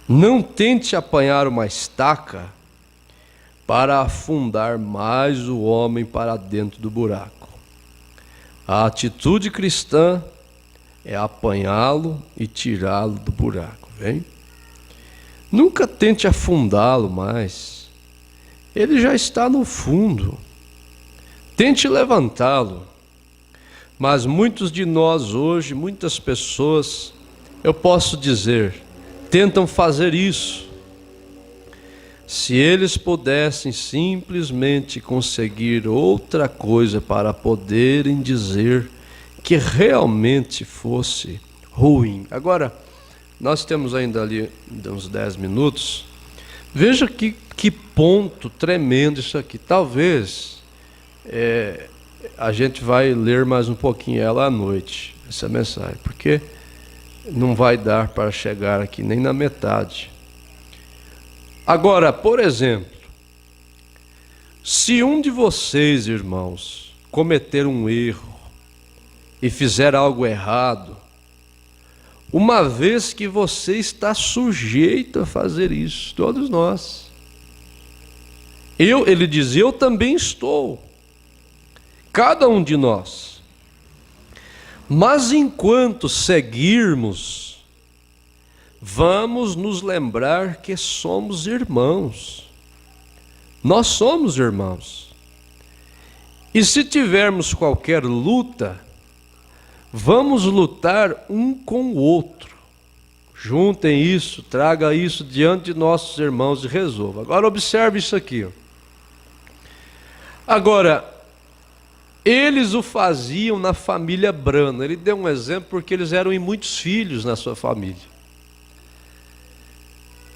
Não tente apanhar uma estaca para afundar mais o homem para dentro do buraco. A atitude cristã é apanhá-lo e tirá-lo do buraco, vem? Nunca tente afundá-lo mais. Ele já está no fundo. Tente levantá-lo. Mas muitos de nós hoje, muitas pessoas, eu posso dizer, tentam fazer isso. Se eles pudessem simplesmente conseguir outra coisa para poderem dizer que realmente fosse ruim. Agora, nós temos ainda ali uns 10 minutos. Veja que ponto tremendo isso aqui. Talvez a gente vai ler mais um pouquinho ela à noite, essa mensagem, porque não vai dar para chegar aqui nem na metade. Agora, por exemplo, se um de vocês, irmãos, cometer um erro e fizer algo errado, uma vez que você está sujeito a fazer isso, todos nós. Ele diz, eu também estou. Cada um de nós. Mas enquanto seguirmos, vamos nos lembrar que somos irmãos. Nós somos irmãos. E se tivermos qualquer luta, vamos lutar um com o outro. Juntem isso, traga isso diante de nossos irmãos e resolva. Agora observe isso aqui. Agora, eles o faziam na família Brana. Ele deu um exemplo porque eles eram em muitos filhos na sua família.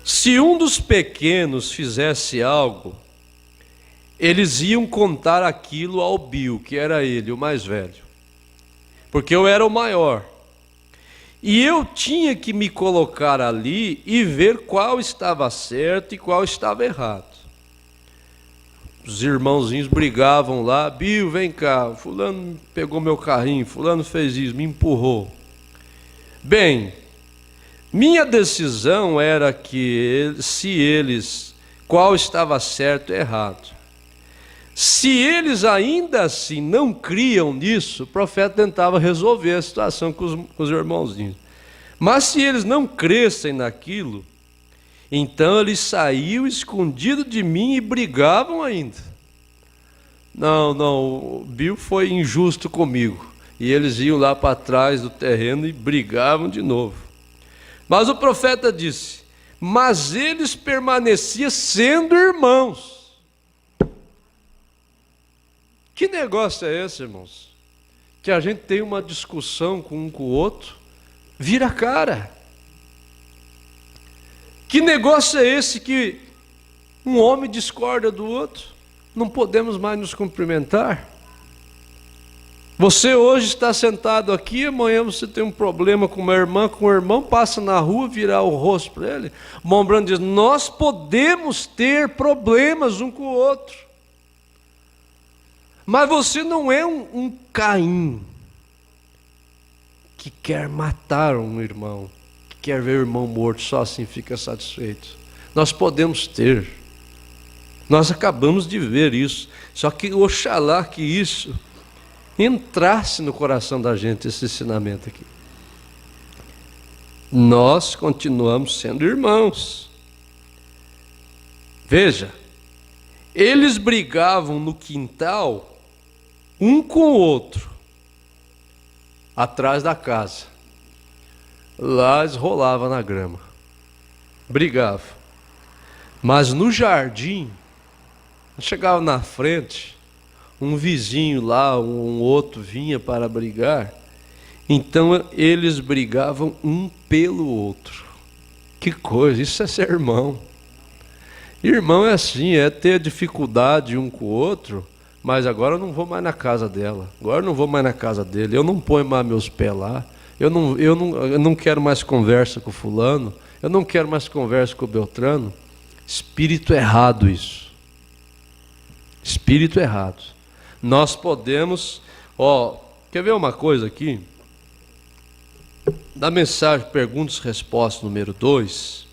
Se um dos pequenos fizesse algo, eles iam contar aquilo ao Bill, que era ele, o mais velho. Porque eu era o maior. E eu tinha que me colocar ali e ver qual estava certo e qual estava errado. Os irmãozinhos brigavam lá, Bill, vem cá, fulano pegou meu carrinho, fulano fez isso, me empurrou. Bem, minha decisão era que qual estava certo e errado. Se eles ainda assim não criam nisso, o profeta tentava resolver a situação com os irmãozinhos. Mas se eles não crescem naquilo, então eles saíam escondidos de mim e brigavam ainda. Não, o Bill foi injusto comigo. e eles iam lá para trás do terreno e brigavam de novo. Mas o profeta disse: mas eles permaneciam sendo irmãos. Que negócio é esse, irmãos? Que a gente tem uma discussão com um com o outro, vira a cara. Que negócio é esse que um homem discorda do outro? Não podemos mais nos cumprimentar? Você hoje está sentado aqui, amanhã você tem um problema com uma irmã, com um irmão, passa na rua, virar o rosto para ele. O Mombrana diz: nós podemos ter problemas um com o outro, mas você não é um Caim que quer matar um irmão, que quer ver o irmão morto, só assim fica satisfeito. Nós podemos ter, nós acabamos de ver isso, só que oxalá que isso entrasse no coração da gente, esse ensinamento aqui. Nós continuamos sendo irmãos. Veja, eles brigavam no quintal, um com o outro, atrás da casa. Lá eles rolavam na grama, brigavam. Mas no jardim, chegava na frente, um vizinho lá, um outro vinha para brigar, então eles brigavam um pelo outro. Que coisa, isso é ser irmão. Irmão é assim, é ter dificuldade um com o outro, mas agora eu não vou mais na casa dela, agora eu não vou mais na casa dele, eu não ponho mais meus pés lá, eu não quero mais conversa com o fulano, eu não quero mais conversa com o Beltrano. Espírito errado isso. Espírito errado. Nós podemos, quer ver uma coisa aqui? Na mensagem Perguntas e Respostas número 2,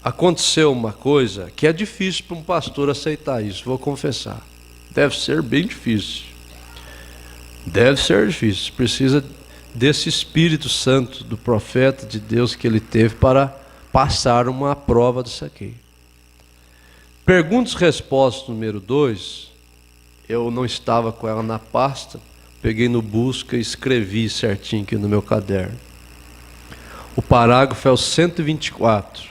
aconteceu uma coisa que é difícil para um pastor aceitar isso, vou confessar. Deve ser bem difícil. Deve ser difícil. Precisa desse Espírito Santo do profeta de Deus que ele teve para passar uma prova disso aqui. Perguntas e Respostas número 2, eu não estava com ela na pasta, peguei no busca e escrevi certinho aqui no meu caderno. O parágrafo é o 124.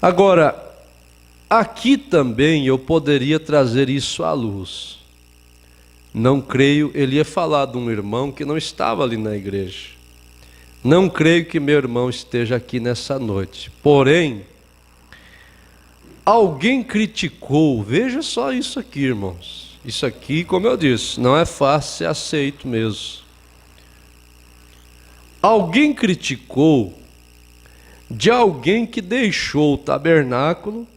Agora, aqui também eu poderia trazer isso à luz. Não creio, ele ia falar de um irmão que não estava ali na igreja. Não creio que meu irmão esteja aqui nessa noite. Porém, alguém criticou, veja só isso aqui, irmãos. Isso aqui, como eu disse, não é fácil ser aceito mesmo. Alguém criticou de alguém que deixou o tabernáculo,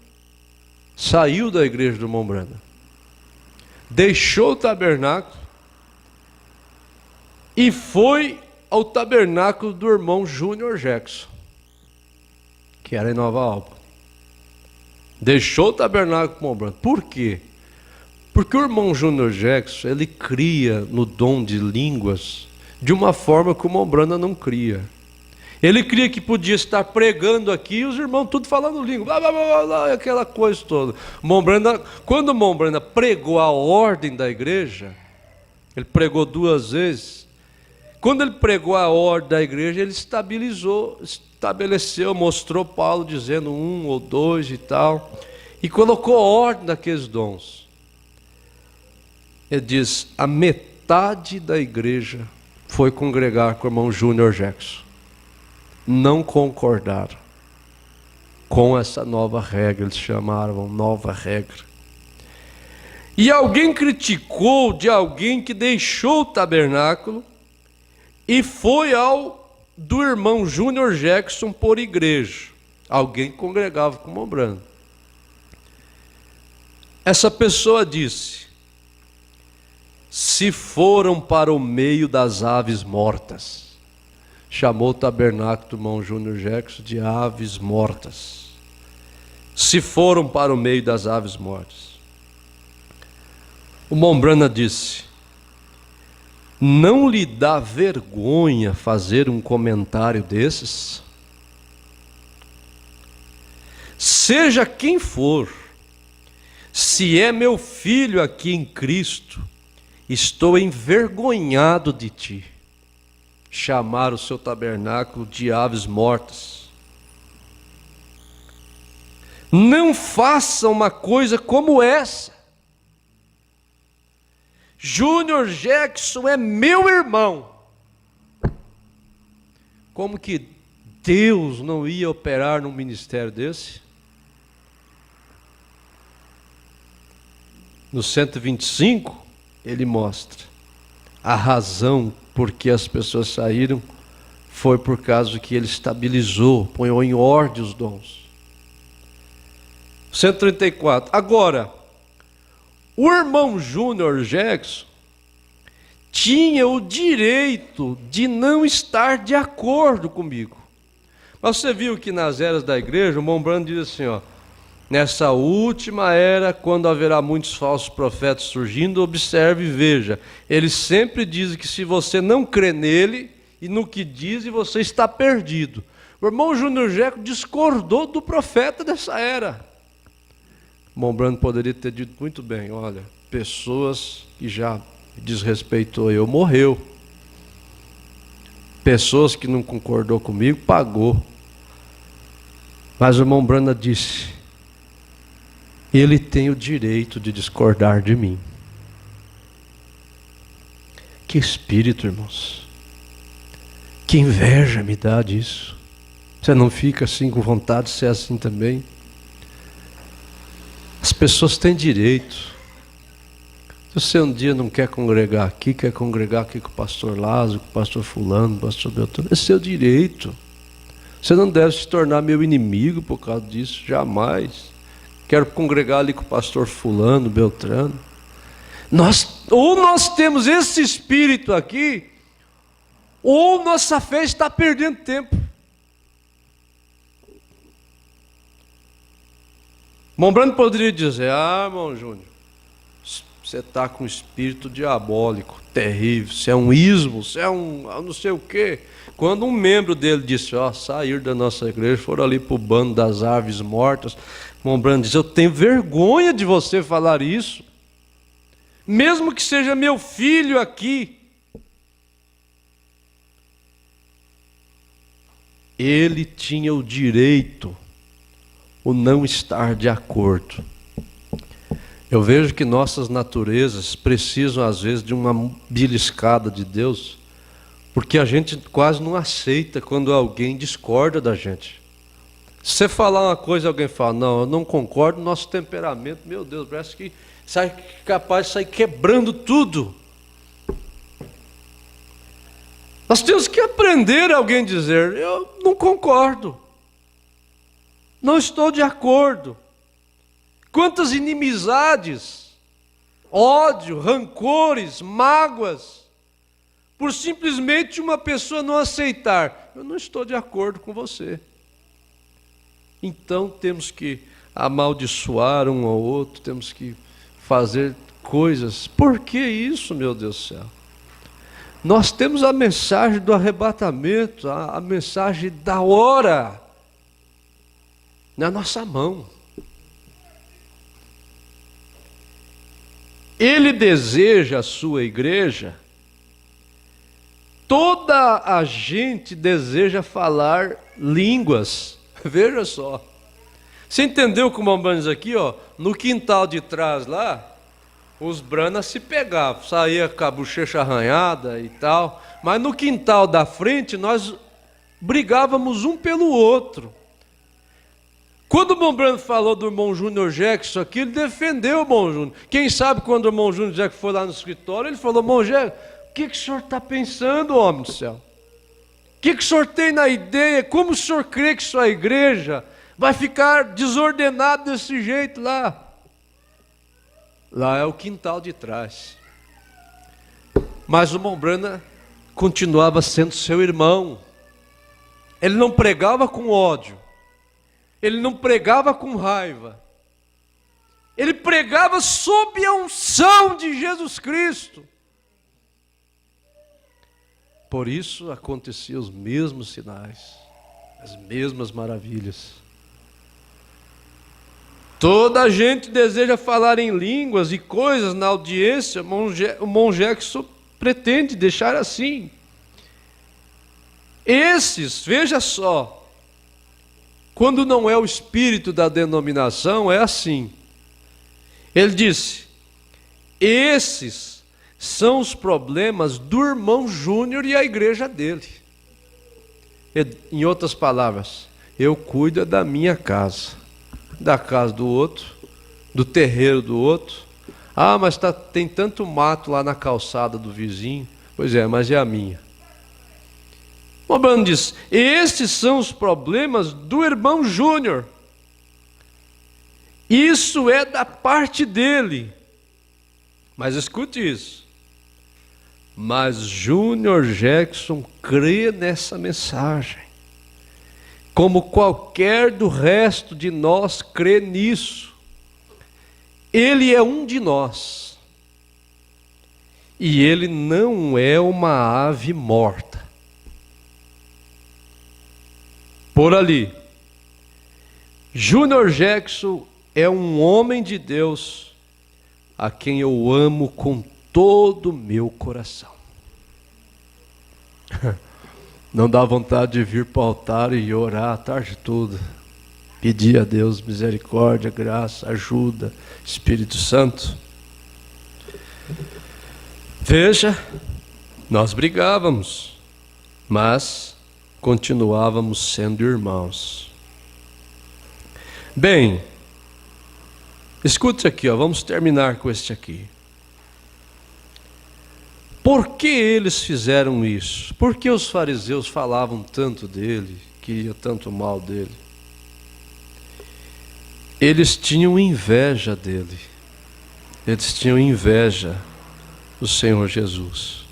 saiu da igreja do Mombrana, deixou o tabernáculo e foi ao tabernáculo do irmão Júnior Jackson, que era em Nova Alba. Deixou o tabernáculo do Mombrana. Por quê? Porque o irmão Júnior Jackson, ele cria no dom de línguas de uma forma que o Mombrana não cria. Ele cria que podia estar pregando aqui e os irmãos tudo falando língua, blá, blá, blá, blá, aquela coisa toda. Quando o Mombrana pregou a ordem da igreja, ele pregou 2 vezes. Quando ele pregou a ordem da igreja, ele estabeleceu, mostrou Paulo dizendo 1 ou 2 e tal, e colocou ordem naqueles dons. Ele diz: a metade da igreja foi congregar com o irmão Júnior Jackson. Não concordaram com essa nova regra, eles chamaram nova regra. E alguém criticou de alguém que deixou o tabernáculo e foi ao do irmão Júnior Jackson por igreja. Alguém que congregava com o Mombrana. Essa pessoa disse: se foram para o meio das aves mortas. Chamou o tabernáculo do irmão Júnior Jackson de aves mortas. Se foram para o meio das aves mortas. O Mombrana disse: não lhe dá vergonha fazer um comentário desses? Seja quem for, Se é meu filho aqui em Cristo, estou envergonhado de ti, chamar o seu tabernáculo de aves mortas. Não faça uma coisa como essa. Júnior Jackson é meu irmão. Como que Deus não ia operar num ministério desse? No 125, ele mostra a razão por que as pessoas saíram foi por causa que ele estabilizou, põe em ordem os dons. 134. Agora, o irmão Júnior Jackson tinha o direito de não estar de acordo comigo. Mas você viu que nas eras da igreja, o irmão Branham diz assim, ó, nessa última era, quando haverá muitos falsos profetas surgindo, observe e veja. Ele sempre diz que se você não crê nele e no que diz, você está perdido. O irmão Júnior Jackson discordou do profeta dessa era. O irmão Branham poderia ter dito muito bem, olha, pessoas que já desrespeitou eu, morreu. Pessoas que não concordou comigo, pagou. Mas o irmão Branham disse, ele tem o direito de discordar de mim. Que espírito, irmãos. Que inveja me dá disso. Você não fica assim com vontade de ser assim também? As pessoas têm direito. Se você um dia não quer congregar aqui, quer congregar aqui com o pastor Lázaro, com o pastor fulano, com o pastor Beltrano, é seu direito. Você não deve se tornar meu inimigo por causa disso, jamais. Quero congregar ali com o pastor fulano, Beltrano. Ou nós temos esse espírito aqui, ou nossa fé está perdendo tempo. Irmão Branham poderia dizer, irmão Júnior, você está com um espírito diabólico, terrível, você é um ismo, você é um não sei o quê. Quando um membro dele disse, saíram da nossa igreja, foram ali para o bando das aves mortas, irmão Branham diz, eu tenho vergonha de você falar isso, mesmo que seja meu filho aqui. Ele tinha o direito, o não estar de acordo. Eu vejo que nossas naturezas precisam às vezes de uma beliscada de Deus, porque a gente quase não aceita quando alguém discorda da gente. Se você falar uma coisa e alguém fala, não, eu não concordo, nosso temperamento, meu Deus, parece que sai capaz de sair quebrando tudo. Nós temos que aprender a alguém dizer, eu não concordo, não estou de acordo. Quantas inimizades, ódio, rancores, mágoas, por simplesmente uma pessoa não aceitar. Eu não estou de acordo com você. Então temos que amaldiçoar um ao outro, temos que fazer coisas. Por que isso, meu Deus do céu? Nós temos a mensagem do arrebatamento, a mensagem da hora na nossa mão. Ele deseja a sua igreja, toda a gente deseja falar línguas. Veja só. Você entendeu como o Branham diz aqui, no quintal de trás lá, os Branas se pegavam, saía com a bochecha arranhada e tal, mas no quintal da frente nós brigávamos um pelo outro. Quando o irmão Branham falou do irmão Júnior Jackson aqui, ele defendeu o irmão Júnior. Quem sabe quando o irmão Júnior Jackson foi lá no escritório, ele falou, irmão Jackson, o que o senhor está pensando, homem do céu? O que o senhor tem na ideia? Como o senhor crê que sua igreja vai ficar desordenada desse jeito lá? Lá é o quintal de trás. Mas o irmão Branham continuava sendo seu irmão. Ele não pregava com ódio. Ele não pregava com raiva. Ele pregava sob a unção de Jesus Cristo. Por isso aconteciam os mesmos sinais, as mesmas maravilhas. Toda a gente deseja falar em línguas e coisas na audiência. O Mon Jackson pretende deixar assim. Esses, veja só, quando não é o espírito da denominação, é assim. Ele disse: esses são os problemas do irmão Júnior e a igreja dele. Em outras palavras, eu cuido da minha casa, da casa do outro, do terreiro do outro. Ah, mas tem tanto mato lá na calçada do vizinho. Pois é, mas é a minha. O Abraão diz: estes são os problemas do irmão Júnior. Isso é da parte dele. Mas escute isso. Mas Júnior Jackson crê nessa mensagem, como qualquer do resto de nós crê nisso. Ele é um de nós. E ele não é uma ave morta. Por ali, Júnior Jackson é um homem de Deus a quem eu amo com todo o meu coração. Não dá vontade de vir para o altar e orar a tarde toda, pedir a Deus misericórdia, graça, ajuda, Espírito Santo. Veja, nós brigávamos, mas continuávamos sendo irmãos. Bem, escute aqui, vamos terminar com este aqui. Por que eles fizeram isso? Por que os fariseus falavam tanto dele, queriam tanto mal dele? Eles tinham inveja dele. Eles tinham inveja do Senhor Jesus.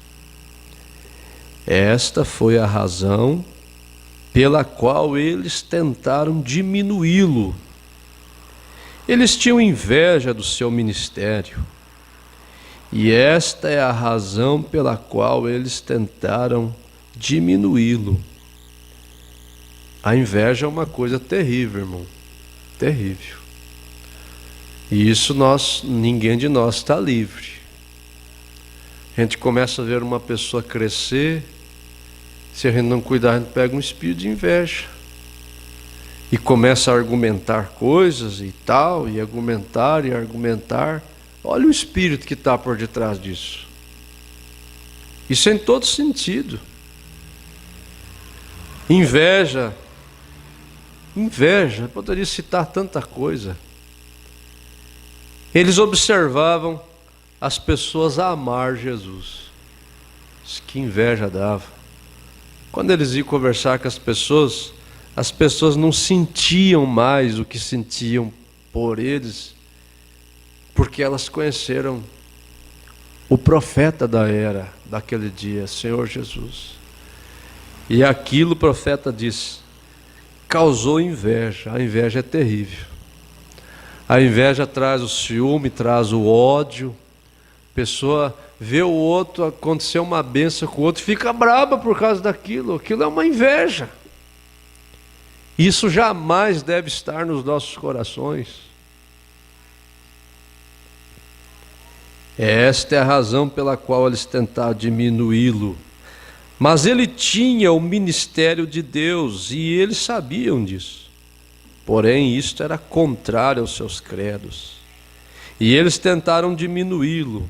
Esta foi a razão pela qual eles tentaram diminuí-lo. Eles tinham inveja do seu ministério. E esta é a razão pela qual eles tentaram diminuí-lo. A inveja é uma coisa terrível, irmão. Terrível. E isso ninguém de nós está livre. A gente começa a ver uma pessoa crescer, se a gente não cuidar, a gente pega um espírito de inveja. E começa a argumentar coisas e tal, e argumentar e argumentar. Olha o espírito que está por detrás disso. Isso em todo sentido. Inveja, poderia citar tanta coisa. Eles observavam as pessoas a amar Jesus. Que inveja dava. Quando eles iam conversar com as pessoas não sentiam mais o que sentiam por eles, porque elas conheceram o profeta da era, daquele dia, Senhor Jesus. E aquilo o profeta disse, causou inveja. A inveja é terrível. A inveja traz o ciúme, traz o ódio. A pessoa vê o outro, aconteceu uma bênção com o outro, fica brava por causa daquilo. Aquilo é uma inveja. Isso jamais deve estar nos nossos corações. Esta é a razão pela qual eles tentaram diminuí-lo. Mas ele tinha o ministério de Deus e eles sabiam disso. Porém, isto era contrário aos seus credos. E eles tentaram diminuí-lo.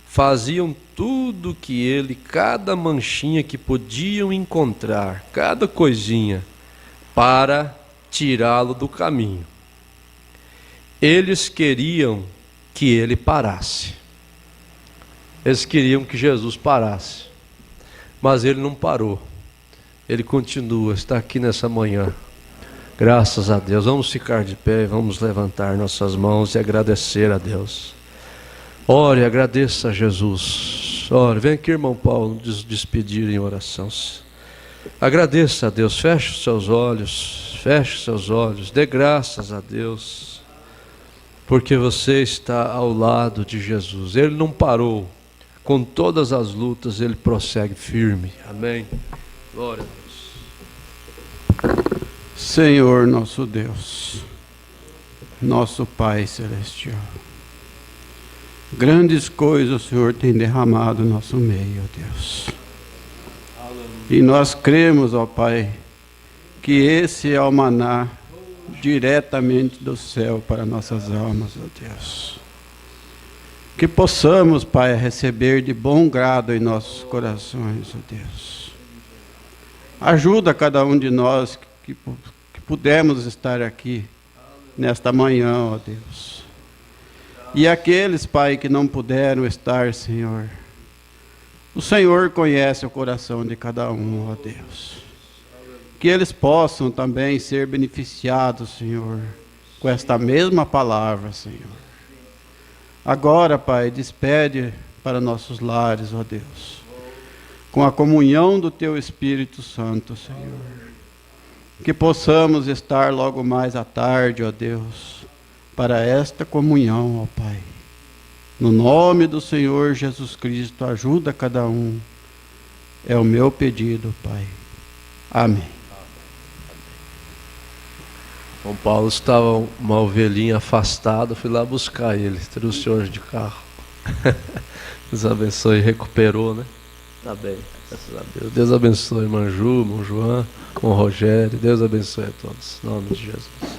Faziam tudo que ele, cada manchinha que podiam encontrar, cada coisinha, para tirá-lo do caminho. Eles queriam que ele parasse. Eles queriam que Jesus parasse. Mas ele não parou. Ele continua, está aqui nessa manhã. Graças a Deus. Vamos ficar de pé, vamos levantar nossas mãos e agradecer a Deus. Ore, agradeça a Jesus. Ore, vem aqui, irmão Paulo, nos despedir em oração. Agradeça a Deus, feche os seus olhos, dê graças a Deus, porque você está ao lado de Jesus. Ele não parou. Com todas as lutas, ele prossegue firme. Amém. Glória a Deus. Senhor nosso Deus, nosso Pai Celestial. Grandes coisas o Senhor tem derramado no nosso meio, ó Deus. E nós cremos, ó Pai, que esse é o maná diretamente do céu para nossas almas, ó Deus. Que possamos, Pai, receber de bom grado em nossos corações, ó Deus. Ajuda cada um de nós que pudemos estar aqui nesta manhã, ó Deus. E aqueles, Pai, que não puderam estar, Senhor, o Senhor conhece o coração de cada um, ó Deus. Que eles possam também ser beneficiados, Senhor, com esta mesma palavra, Senhor. Agora, Pai, despede para nossos lares, ó Deus, com a comunhão do Teu Espírito Santo, Senhor. Que possamos estar logo mais à tarde, ó Deus, para esta comunhão, ó Pai. No nome do Senhor Jesus Cristo, ajuda cada um. É o meu pedido, Pai. Amém. São Paulo estava uma ovelhinha afastada, fui lá buscar ele, trouxe hoje de carro. Deus abençoe, recuperou, né? Tá bem, graças a Deus. Deus abençoe, irmã Ju, irmão João, com o Rogério. Deus abençoe a todos, em nome de Jesus.